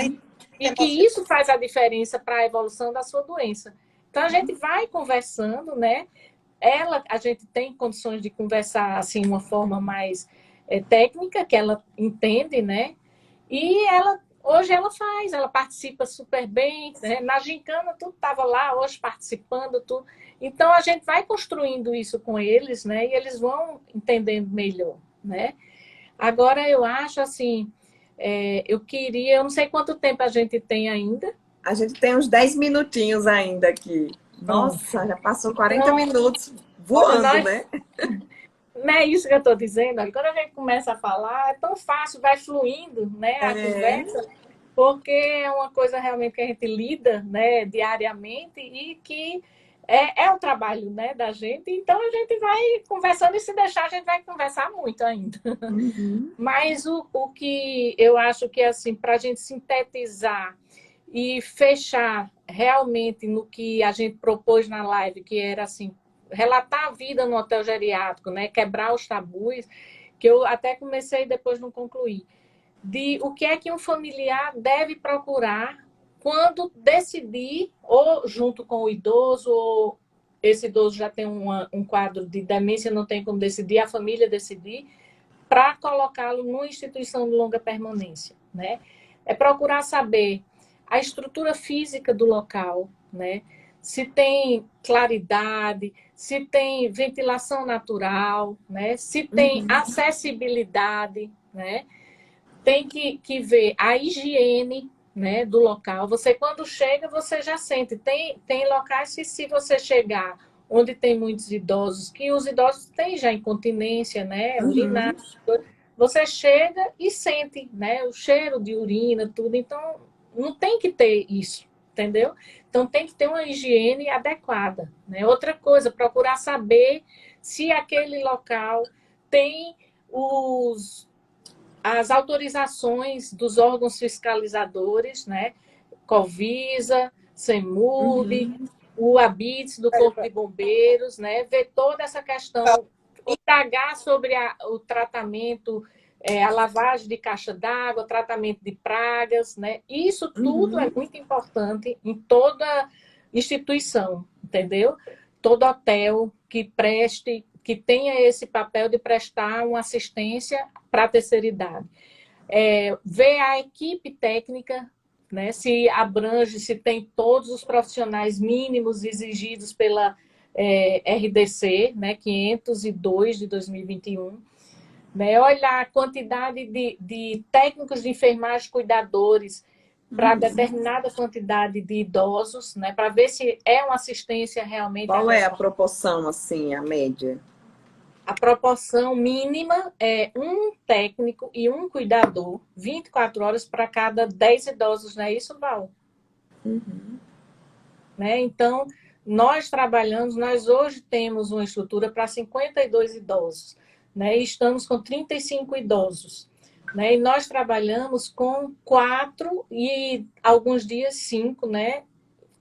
e que isso faz a diferença para a evolução da sua doença. Então, a gente vai conversando, né? A gente tem condições de conversar, assim, uma forma mais técnica, que ela entende, né? E hoje ela participa super bem, né? Na gincana, tudo estava lá, hoje participando, tudo. Então, a gente vai construindo isso com eles, né? E eles vão entendendo melhor, né? Agora, eu acho assim, eu não sei quanto tempo a gente tem ainda. A gente tem uns 10 minutinhos ainda aqui. Nossa, já passou 40 minutos voando, né? Não é isso que eu estou dizendo. Quando a gente começa a falar, é tão fácil, vai fluindo, né, a conversa, porque é uma coisa realmente que a gente lida, né, diariamente e que é o trabalho, né, da gente. Então, a gente vai conversando e se deixar, a gente vai conversar muito ainda. Mas o que eu acho que, assim, para a gente sintetizar e fechar realmente no que a gente propôs na live, que era, assim, relatar a vida no hotel geriátrico, né? Quebrar os tabus, que eu até comecei e depois não concluí, de o que é que um familiar deve procurar quando decidir, ou junto com o idoso, ou esse idoso já tem um quadro de demência, não tem como decidir, a família decidir, para colocá-lo numa instituição de longa permanência, né? É procurar saber a estrutura física do local, né? Se tem claridade, se tem ventilação natural, né? Se tem acessibilidade, né? Tem que ver a higiene, né, do local. Você, quando chega, você já sente. Tem locais que, se você chegar onde tem muitos idosos, que os idosos têm já incontinência, né, urinar. Você chega e sente, né, o cheiro de urina, tudo. Então, não tem que ter isso, entendeu? Então, tem que ter uma higiene adequada, né? Outra coisa, procurar saber se aquele local tem as autorizações dos órgãos fiscalizadores, né? Covisa, CEMUB, o ABITS do Corpo de Bombeiros, né? Ver toda essa questão, indagar sobre o tratamento, a lavagem de caixa d'água, tratamento de pragas, né? Isso tudo é muito importante em toda instituição, entendeu? Todo hotel que preste, que tenha esse papel de prestar uma assistência para a terceira idade. Ver a equipe técnica, né, se abrange, se tem todos os profissionais mínimos exigidos pela RDC, né, 502 de 2021. Né, olhar a quantidade de técnicos de enfermagem cuidadores para determinada quantidade de idosos, né, para ver se é uma assistência realmente Qual é a adequada. proporção, assim, a média? A proporção mínima é um técnico e um cuidador, 24 horas para cada 10 idosos, não é isso, Val? Né? Então, nós hoje temos uma estrutura para 52 idosos, né? E estamos com 35 idosos. Né? E nós trabalhamos com 4 e alguns dias 5, né,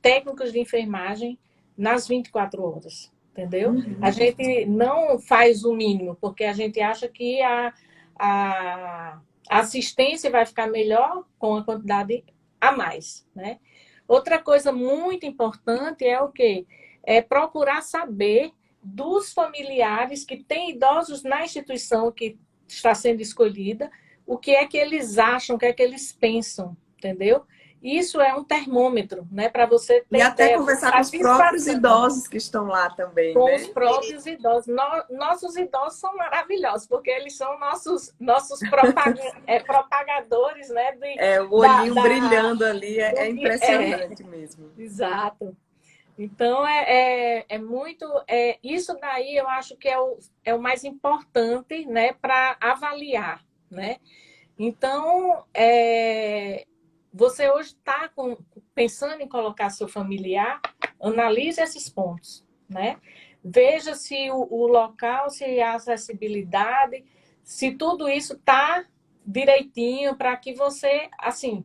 técnicos de enfermagem nas 24 horas. Entendeu? A gente não faz o mínimo, porque a gente acha que a assistência vai ficar melhor com a quantidade a mais, né? Outra coisa muito importante é o quê? É procurar saber dos familiares que têm idosos na instituição que está sendo escolhida, o que é que eles acham, o que é que eles pensam, entendeu? Isso é um termômetro, né, para você ter E até ideia, conversar com os próprios idosos que estão lá também, com né? os próprios idosos. Nossos idosos são maravilhosos, porque eles são nossos propagadores, né? O olhinho brilhando ali é impressionante mesmo. Exato. Então, muito... isso daí eu acho que é o mais importante, né, para avaliar, né? Então, você hoje está pensando em colocar seu familiar, analise esses pontos, né? Veja se o local, se a acessibilidade, se tudo isso está direitinho para que você, assim,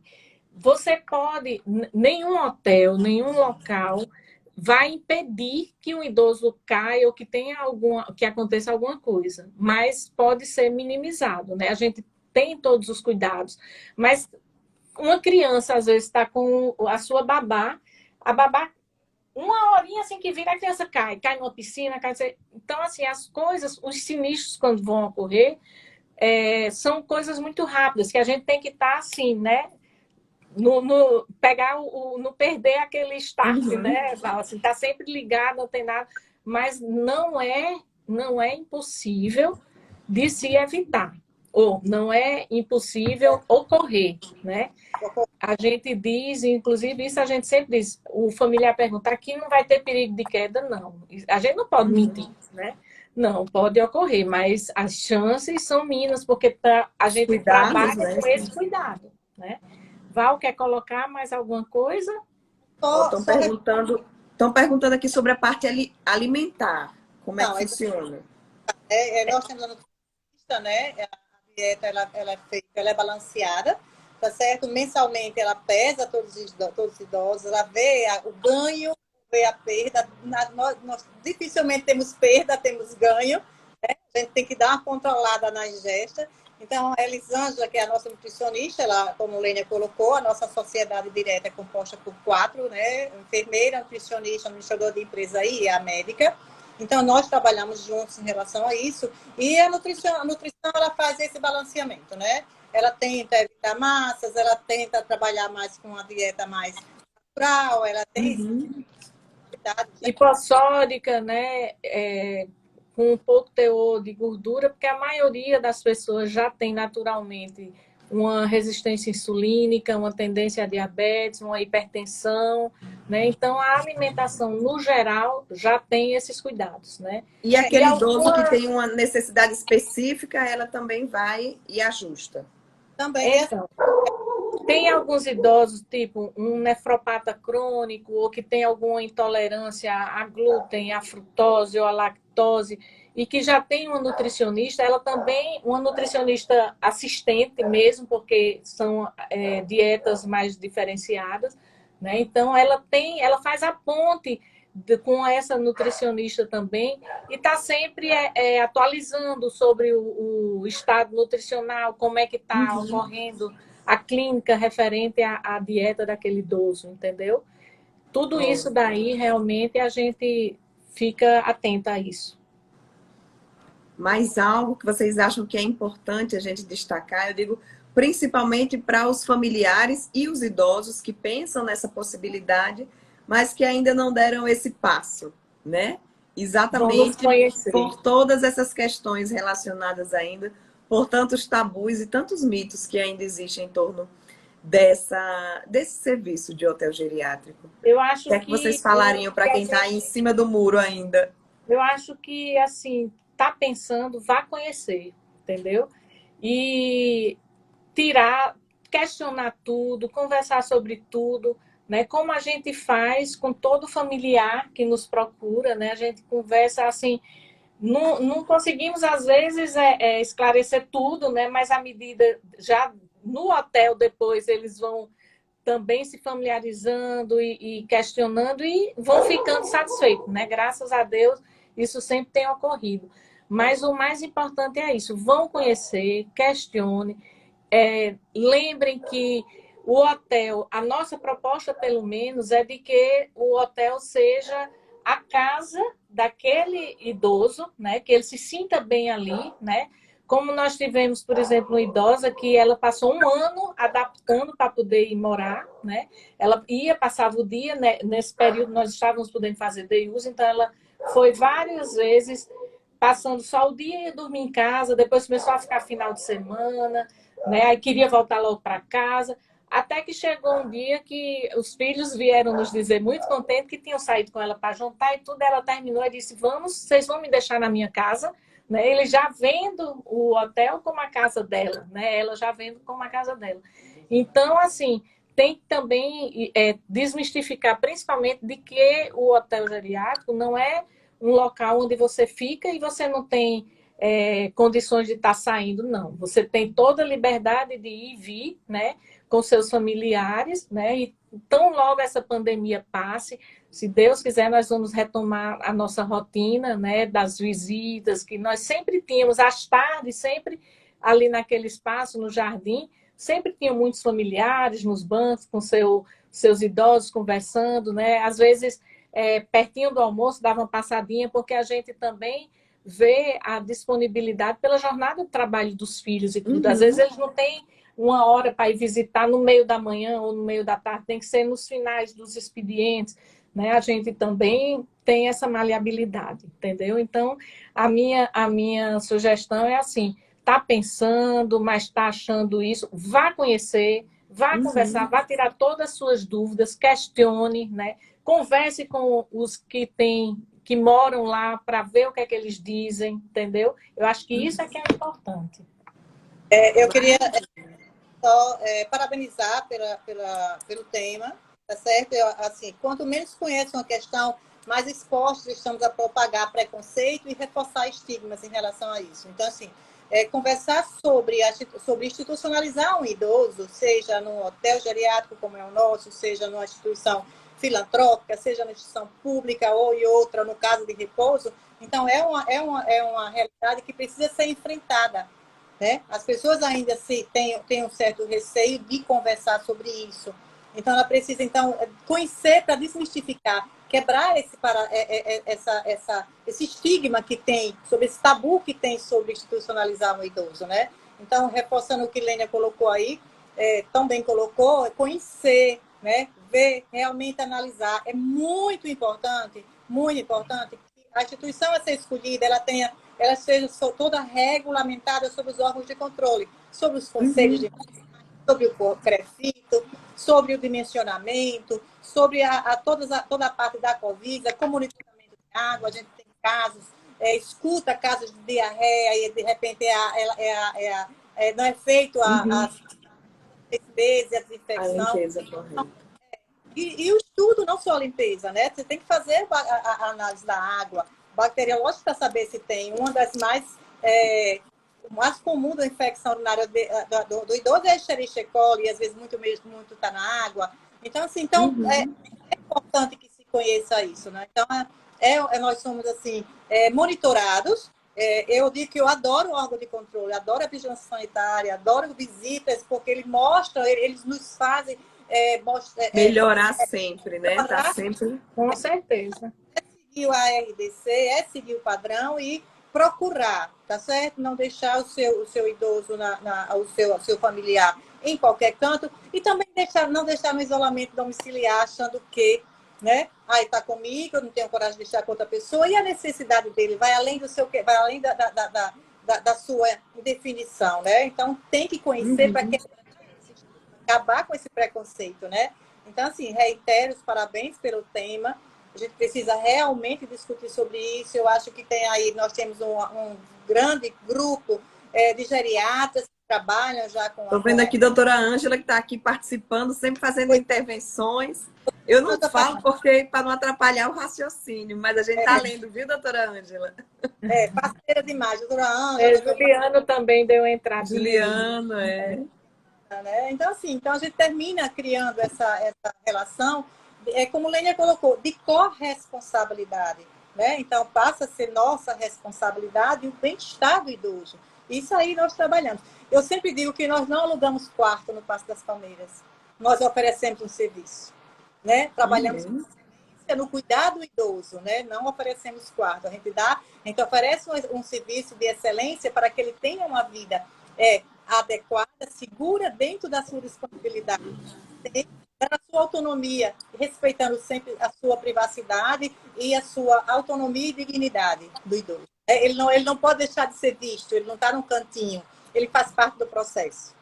você pode, nenhum hotel, nenhum local vai impedir que um idoso caia ou que que aconteça alguma coisa, mas pode ser minimizado, né? A gente tem todos os cuidados, mas uma criança às vezes está com a sua babá, a babá uma horinha assim que vira, a criança cai numa piscina, cai. Então, assim, as coisas, os sinistros quando vão ocorrer, são coisas muito rápidas, que a gente tem que estar assim, né? Pegar no perder aquele start, né? Assim, tá sempre ligado, não tem nada, mas não é impossível de se evitar, ou não é impossível ocorrer, né? A gente diz, inclusive isso a gente sempre diz, o familiar pergunta, aqui não vai ter perigo de queda, não. A gente não pode mentir, né? Não, pode ocorrer, mas as chances são mínimas, porque a gente trabalha com esse cuidado, né? Val, quer colocar mais alguma coisa? Estão perguntando aqui sobre a parte alimentar. Como é que funciona? Nós temos a nutricionista, né? A dieta ela é feita, ela é balanceada, tá certo? Mensalmente ela pesa todos os idosos, ela vê o ganho, vê a perda. Nós dificilmente temos perda, temos ganho. Né? A gente tem que dar uma controlada na ingesta. Então, a Elisângela, que é a nossa nutricionista, ela, como o Lênia colocou, a nossa sociedade direta é composta por 4, né? Enfermeira, nutricionista, administrador de empresa e a médica. Então, nós trabalhamos juntos em relação a isso. E a nutrição ela faz esse balanceamento, né? Ela tenta evitar massas, ela tenta trabalhar mais com uma dieta mais natural, ela tem... Hipossódica, né? Com um pouco teor de gordura, porque a maioria das pessoas já tem naturalmente uma resistência insulínica, uma tendência a diabetes, uma hipertensão, né? Então, a alimentação, no geral, já tem esses cuidados, né? E aquele idoso que alguma... tem uma necessidade específica, ela também vai e ajusta. Também é Então, tem alguns idosos, tipo um nefropata crônico, ou que tem alguma intolerância a glúten, a frutose ou a lactose, e que já tem uma nutricionista, ela também, uma nutricionista assistente mesmo, porque são dietas mais diferenciadas, né? Então, ela faz a ponte com essa nutricionista também, e está sempre atualizando sobre o estado nutricional, como é que está ocorrendo a clínica referente à dieta daquele idoso, entendeu? Tudo isso daí, realmente, a gente fica atenta a isso. Mais algo que vocês acham que é importante a gente destacar, eu digo principalmente para os familiares e os idosos que pensam nessa possibilidade, mas que ainda não deram esse passo, né? Exatamente por todas essas questões relacionadas ainda, por tantos tabus e tantos mitos que ainda existem em torno desse serviço de hotel geriátrico. Eu acho que vocês falariam para quem está em cima do muro ainda? Eu acho que, assim, tá pensando, vá conhecer, entendeu? E questionar tudo, conversar sobre tudo, né? Como a gente faz com todo familiar que nos procura, né? A gente conversa assim, não conseguimos às vezes esclarecer tudo, né? Mas à medida já no hotel depois eles vão também se familiarizando e questionando e vão ficando satisfeitos, né? Graças a Deus isso sempre tem ocorrido. Mas o mais importante é isso, vão conhecer, questione, lembrem que o hotel, a nossa proposta, pelo menos, é de que o hotel seja a casa daquele idoso, né? Que ele se sinta bem ali, né? Como nós tivemos, por exemplo, uma idosa que ela passou um ano adaptando para poder ir morar, né? Ela passava o dia, né? Nesse período nós estávamos podendo fazer day use, então ela foi várias vezes passando só o dia e dormir em casa, depois começou a ficar final de semana, né? Aí queria voltar logo para casa, até que chegou um dia que os filhos vieram nos dizer muito contentes que tinham saído com ela para jantar e tudo, ela terminou e disse, vocês vão me deixar na minha casa, né? Ele já vendo o hotel como a casa dela, né? Ela já vendo como a casa dela. Então, assim, tem que também desmistificar, principalmente, de que o hotel geriátrico não é um local onde você fica e você não tem condições de estar saindo, não. Você tem toda a liberdade de ir e vir, né, com seus familiares, né, e tão logo essa pandemia passe, se Deus quiser, nós vamos retomar a nossa rotina, né, das visitas, que nós sempre tínhamos, às tardes, sempre ali naquele espaço, no jardim, sempre tinham muitos familiares nos bancos, com seus idosos conversando, né, às vezes pertinho do almoço, dava uma passadinha, porque a gente também vê a disponibilidade pela jornada de trabalho dos filhos e tudo. Às vezes eles não têm uma hora para ir visitar no meio da manhã ou no meio da tarde, tem que ser nos finais dos expedientes, né? A gente também tem essa maleabilidade, entendeu? Então, a minha sugestão é assim, tá pensando, mas está achando isso, vá conhecer, vá conversar, vá tirar todas as suas dúvidas, questione, né? Converse com os que moram lá para ver o que é que eles dizem, entendeu? Eu acho que isso é que é importante. Eu queria só parabenizar pelo tema, tá certo? Assim, quanto menos conhece uma questão, mais expostos estamos a propagar preconceito e reforçar estigmas em relação a isso. Então, assim, conversar sobre institucionalizar um idoso, seja num hotel geriátrico como é o nosso, seja numa instituição filantrópica, seja na instituição pública ou em outra, no caso de repouso. Então, é uma realidade que precisa ser enfrentada, né? As pessoas ainda têm um certo receio de conversar sobre isso. Então, ela precisa conhecer para desmistificar, quebrar esse estigma que tem, sobre esse tabu que tem sobre institucionalizar um idoso, né? Então, reforçando o que Lênia colocou aí, também colocou, conhecer, né? Ver, realmente analisar. É muito importante que a instituição a ser escolhida, ela seja toda regulamentada sobre os órgãos de controle, sobre os conselhos de sobre o CREFITO, sobre o dimensionamento, sobre toda a parte da Covid, a monitoramento de água, a gente tem casos, escuta casos de diarreia e de repente não é feito a limpeza e a desinfecção. E o estudo, não só a limpeza, né? Você tem que fazer a análise da água bacteriológica para saber se tem. Uma das o mais comum da infecção urinária do idoso é a Escherichia coli, e às vezes muito está na água. Então, assim, é importante que se conheça isso, né? Então, nós somos, assim, monitorados. Eu digo que eu adoro o órgão de controle, adoro a vigilância sanitária, adoro visitas, porque eles nos fazem melhorar sempre, né? Tá sempre. Com certeza. Seguir a RDC, seguir o padrão e procurar, tá certo? Não deixar o seu idoso, o seu familiar em qualquer canto e também não deixar no isolamento domiciliar, achando que, né? Tá comigo, eu não tenho coragem de deixar com outra pessoa, e a necessidade dele vai além vai além da sua definição, né? Então tem que conhecer para acabar com esse preconceito, né? Então, assim, reitero os parabéns pelo tema. A gente precisa realmente discutir sobre isso. Eu acho que nós temos um grande grupo de geriatras que trabalham já com... Estou vendo aqui a doutora Ângela, que está aqui participando, sempre fazendo intervenções. Eu não falo porque para não atrapalhar o raciocínio, mas a gente está lendo, viu, doutora Ângela? Parceira demais, doutora Ângela. Juliano também deu entrada. Juliano, né? Então, assim, a gente termina criando essa relação, como Lênia colocou, de corresponsabilidade, né? Então, passa a ser nossa responsabilidade o bem-estar do idoso. Isso aí nós trabalhamos. Eu sempre digo que nós não alugamos quarto no Paço das Palmeiras. Nós oferecemos um serviço, né? Trabalhamos no cuidado do idoso, né? Não oferecemos quarto. A gente oferece um serviço de excelência para que ele tenha uma vida adequada, segura, dentro da sua disponibilidade, dando a sua autonomia, respeitando sempre a sua privacidade e a sua autonomia e dignidade do idoso. Ele não pode deixar de ser visto, ele não está num cantinho, ele faz parte do processo.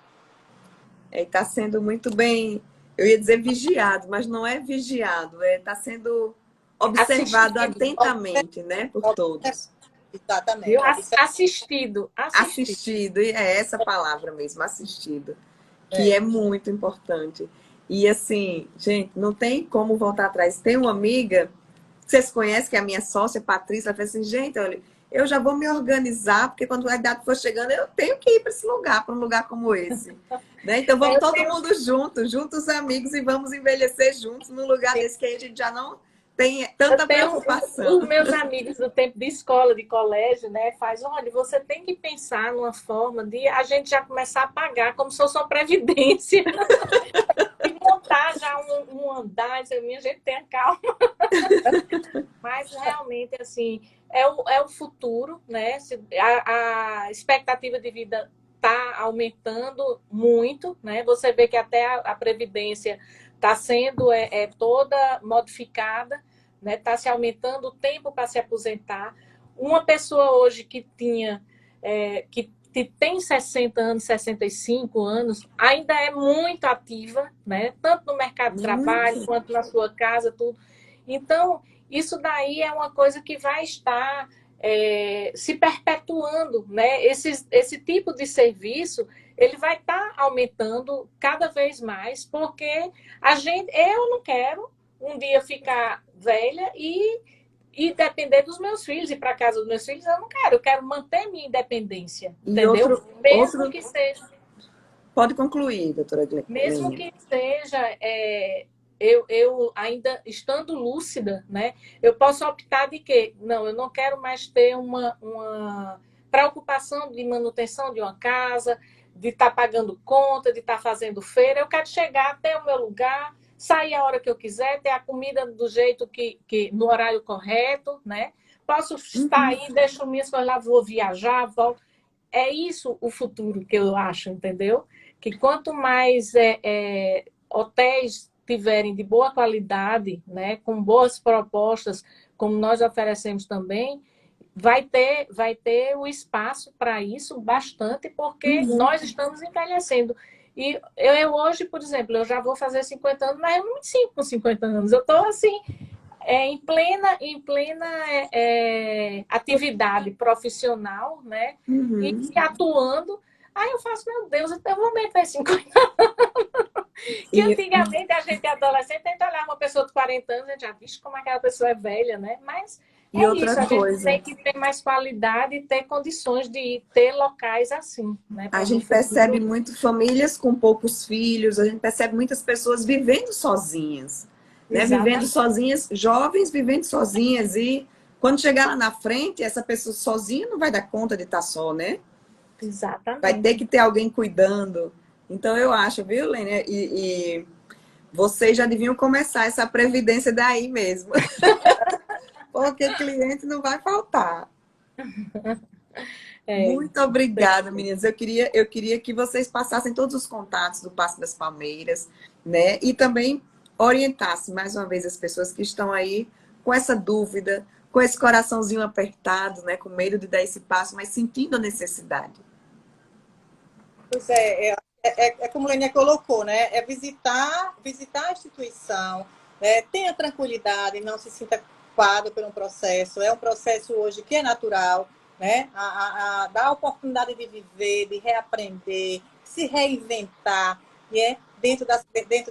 Está sendo muito bem, eu ia dizer vigiado, mas não é vigiado, está sendo observado atentamente, né, por todos. Exatamente. Assistido. Assistido, é essa palavra mesmo, assistido, que é muito importante. E assim, gente, não tem como voltar atrás. Tem uma amiga, que vocês conhecem, que é a minha sócia, Patrícia, ela fala assim, gente, olha, eu já vou me organizar, porque quando a idade for chegando, eu tenho que ir para esse lugar, para um lugar como esse. Né? Então vamos todo mundo juntos os amigos, e vamos envelhecer juntos num lugar desse que a gente já não tem tanta preocupação. Os meus amigos do tempo de escola, de colégio, né, olha, você tem que pensar numa forma de a gente já começar a pagar como se fosse uma previdência. E montar já um andar, minha gente, tenha calma. Mas realmente, assim, é o futuro, né? A expectativa de vida está aumentando muito, né? Você vê que até a Previdência está sendo toda modificada, né? Está se aumentando o tempo para se aposentar. Uma pessoa hoje que tem 60 anos, 65 anos, ainda é muito ativa, né? Tanto no mercado de trabalho, quanto na sua casa, tudo. Então, isso daí é uma coisa que vai estar se perpetuando, né? Esse tipo de serviço, ele vai estar aumentando cada vez mais, porque eu não quero um dia ficar velha e depender dos meus filhos, ir para casa dos meus filhos, eu quero manter minha independência, entendeu? Mesmo que seja... Pode concluir, doutora Glenn. Mesmo que seja... Eu ainda estando lúcida, né? Eu posso optar de que eu não quero mais ter uma preocupação de manutenção de uma casa, de estar pagando conta, de estar fazendo feira. Eu quero chegar até o meu lugar, sair a hora que eu quiser, ter a comida do jeito que no horário correto, né? Posso estar aí, deixo minhas coisas lá, vou viajar, volto. É isso o futuro que eu acho, entendeu? Que quanto mais hotéis tiverem de boa qualidade, né, com boas propostas, como nós oferecemos também, vai ter o espaço para isso bastante, porque nós estamos envelhecendo. E eu hoje, por exemplo, eu já vou fazer 50 anos, mas eu não me sinto com 50 anos. Eu estou assim, em plena atividade profissional, né? E atuando. Aí eu faço, meu Deus, até o momento é 50 anos. Que antigamente a gente adolescente, a gente olhava uma pessoa de 40 anos, a gente já vixe como aquela pessoa é velha, né? Mas E outra isso, a gente coisa, tem que ter mais qualidade e ter condições de ter locais assim, né? a Para no gente percebe futuro. muito famílias com poucos filhos, a gente percebe muitas pessoas vivendo sozinhas, né? Vivendo Exatamente. sozinhas, jovens vivendo sozinhas, e quando chegar lá na frente, essa pessoa sozinha não vai dar conta de estar só, né? Vai ter Exatamente. que ter alguém cuidando. Então eu acho, viu, Lênia? E vocês já deviam começar essa previdência daí mesmo. Porque cliente não vai faltar. É, Muito obrigada, meninas. Eu queria que vocês passassem todos os contatos do Passo das Palmeiras, né? E também orientassem mais uma vez as pessoas que estão aí com essa dúvida, com esse coraçãozinho apertado, né? Com medo de dar esse passo, mas sentindo a necessidade. Pois é como a Lênia colocou, né? É visitar a instituição, né? Tenha tranquilidade, não se sinta culpado por um processo. É um processo hoje que é natural, né? Dar a oportunidade de viver, de reaprender, se reinventar, né? Dentro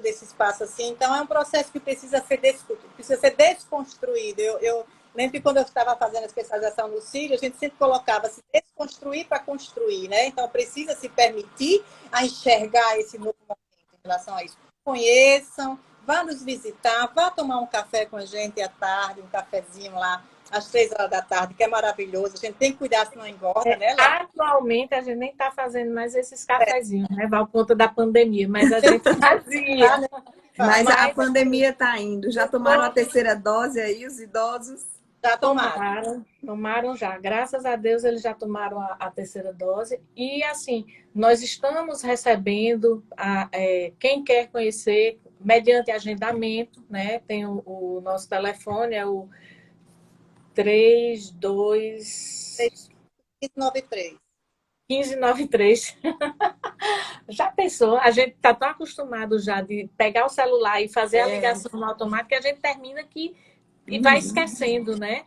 desse espaço assim. Então, é um processo que precisa ser desconstruído. Eu lembro que quando eu estava fazendo a especialização no Círio, a gente sempre colocava se desconstruir para construir, né? Então, precisa se permitir a enxergar esse novo momento em relação a isso. Conheçam, vá nos visitar, vá tomar um café com a gente à tarde, um cafezinho lá às 3 horas da tarde, que é maravilhoso. A gente tem que cuidar se não engorda, né, Léo? Atualmente a gente nem está fazendo mais esses cafezinhos, né? Vai ao ponto da pandemia, mas a gente Tá, fazia. né? Mas a Mas pandemia está indo. Já tomaram a terceira dose aí, os idosos? Já tomaram. tomaram já. Graças a Deus eles já tomaram a terceira dose. E assim, nós estamos recebendo quem quer conhecer mediante agendamento, né? Tem o nosso telefone, é o 32 93. 1593. Já pensou? A gente está tão acostumado já de pegar o celular e fazer a ligação no automático que a gente termina aqui e vai esquecendo, né?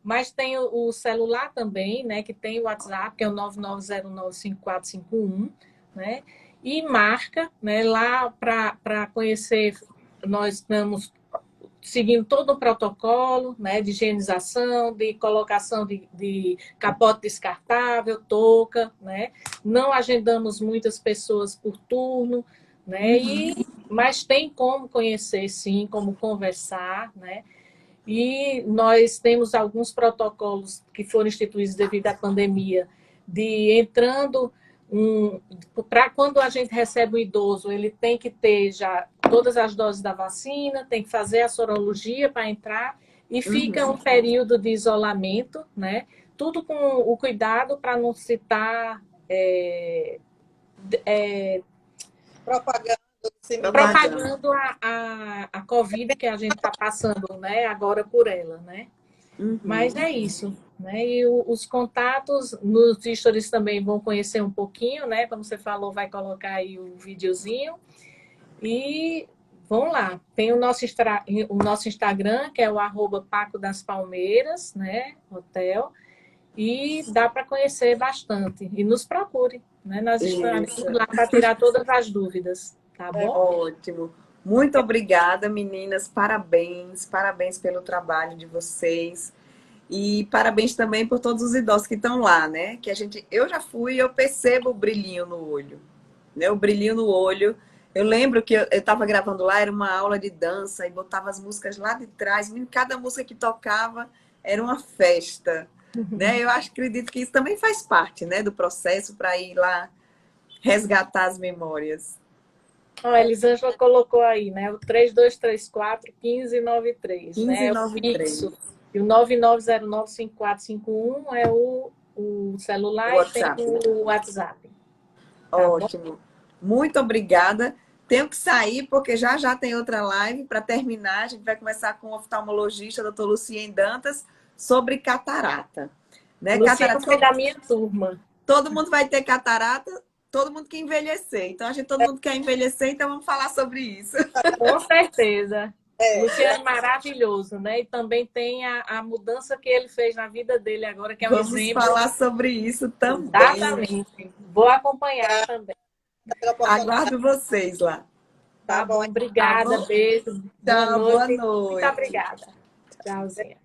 Mas tem o celular também, né? Que tem o WhatsApp, que é o 99095451, né? E marca, né? Lá para conhecer, nós estamos seguindo todo o protocolo, né, de higienização, de colocação de capote descartável, touca, né? Não agendamos muitas pessoas por turno, né? Mas tem como conhecer, sim, como conversar, né? E nós temos alguns protocolos que foram instituídos devido à pandemia, de entrando para quando a gente recebe o idoso, ele tem que ter já todas as doses da vacina, tem que fazer a sorologia para entrar e fica um período de isolamento, né? Tudo com o cuidado para não se estar Propaganda, propagando a Covid que a gente está passando, né? Agora por ela, né? Mas é isso, né? E os contatos nos stories também vão conhecer um pouquinho, né? Como você falou, vai colocar aí o videozinho. E vão lá. Tem o nosso Instagram, que é o @Paco das Palmeiras, né? Hotel. E dá para conhecer bastante. E nos procure, né? Nós estamos Isso. lá para tirar todas as dúvidas, tá bom? Ótimo. Muito obrigada, meninas. Parabéns. Parabéns pelo trabalho de vocês. E parabéns também por todos os idosos que estão lá, né? Eu já fui e eu percebo o brilhinho no olho, né? O brilhinho no olho. Eu lembro que eu estava gravando lá, era uma aula de dança e botava as músicas lá de trás. Cada música que tocava era uma festa, né? Acredito que isso também faz parte, né, do processo para ir lá resgatar as memórias. A Elisângela colocou aí, né? O 3234-1593, né? É o 1593. fixo. E o 99095451 é o celular O e tem WhatsApp. o WhatsApp. Tá bom? Ótimo. Muito obrigada. Tenho que sair, porque já já tem outra live para terminar. A gente vai começar com o oftalmologista, doutor Lucien Dantas, sobre catarata. Né? Luciano Catarata, foi da minha turma. todo mundo vai ter catarata, todo mundo quer envelhecer. Então, todo mundo quer envelhecer, então vamos falar sobre isso. Com certeza. Luciano é maravilhoso, né? E também tem a mudança que ele fez na vida dele agora, que é um Vamos exemplo. falar sobre isso também. Exatamente. Vou acompanhar também. Aguardo vocês lá. Tá bom, obrigada, Tá bom? beijo. Tchau, Boa noite. boa noite. Muito obrigada. Tchauzinho.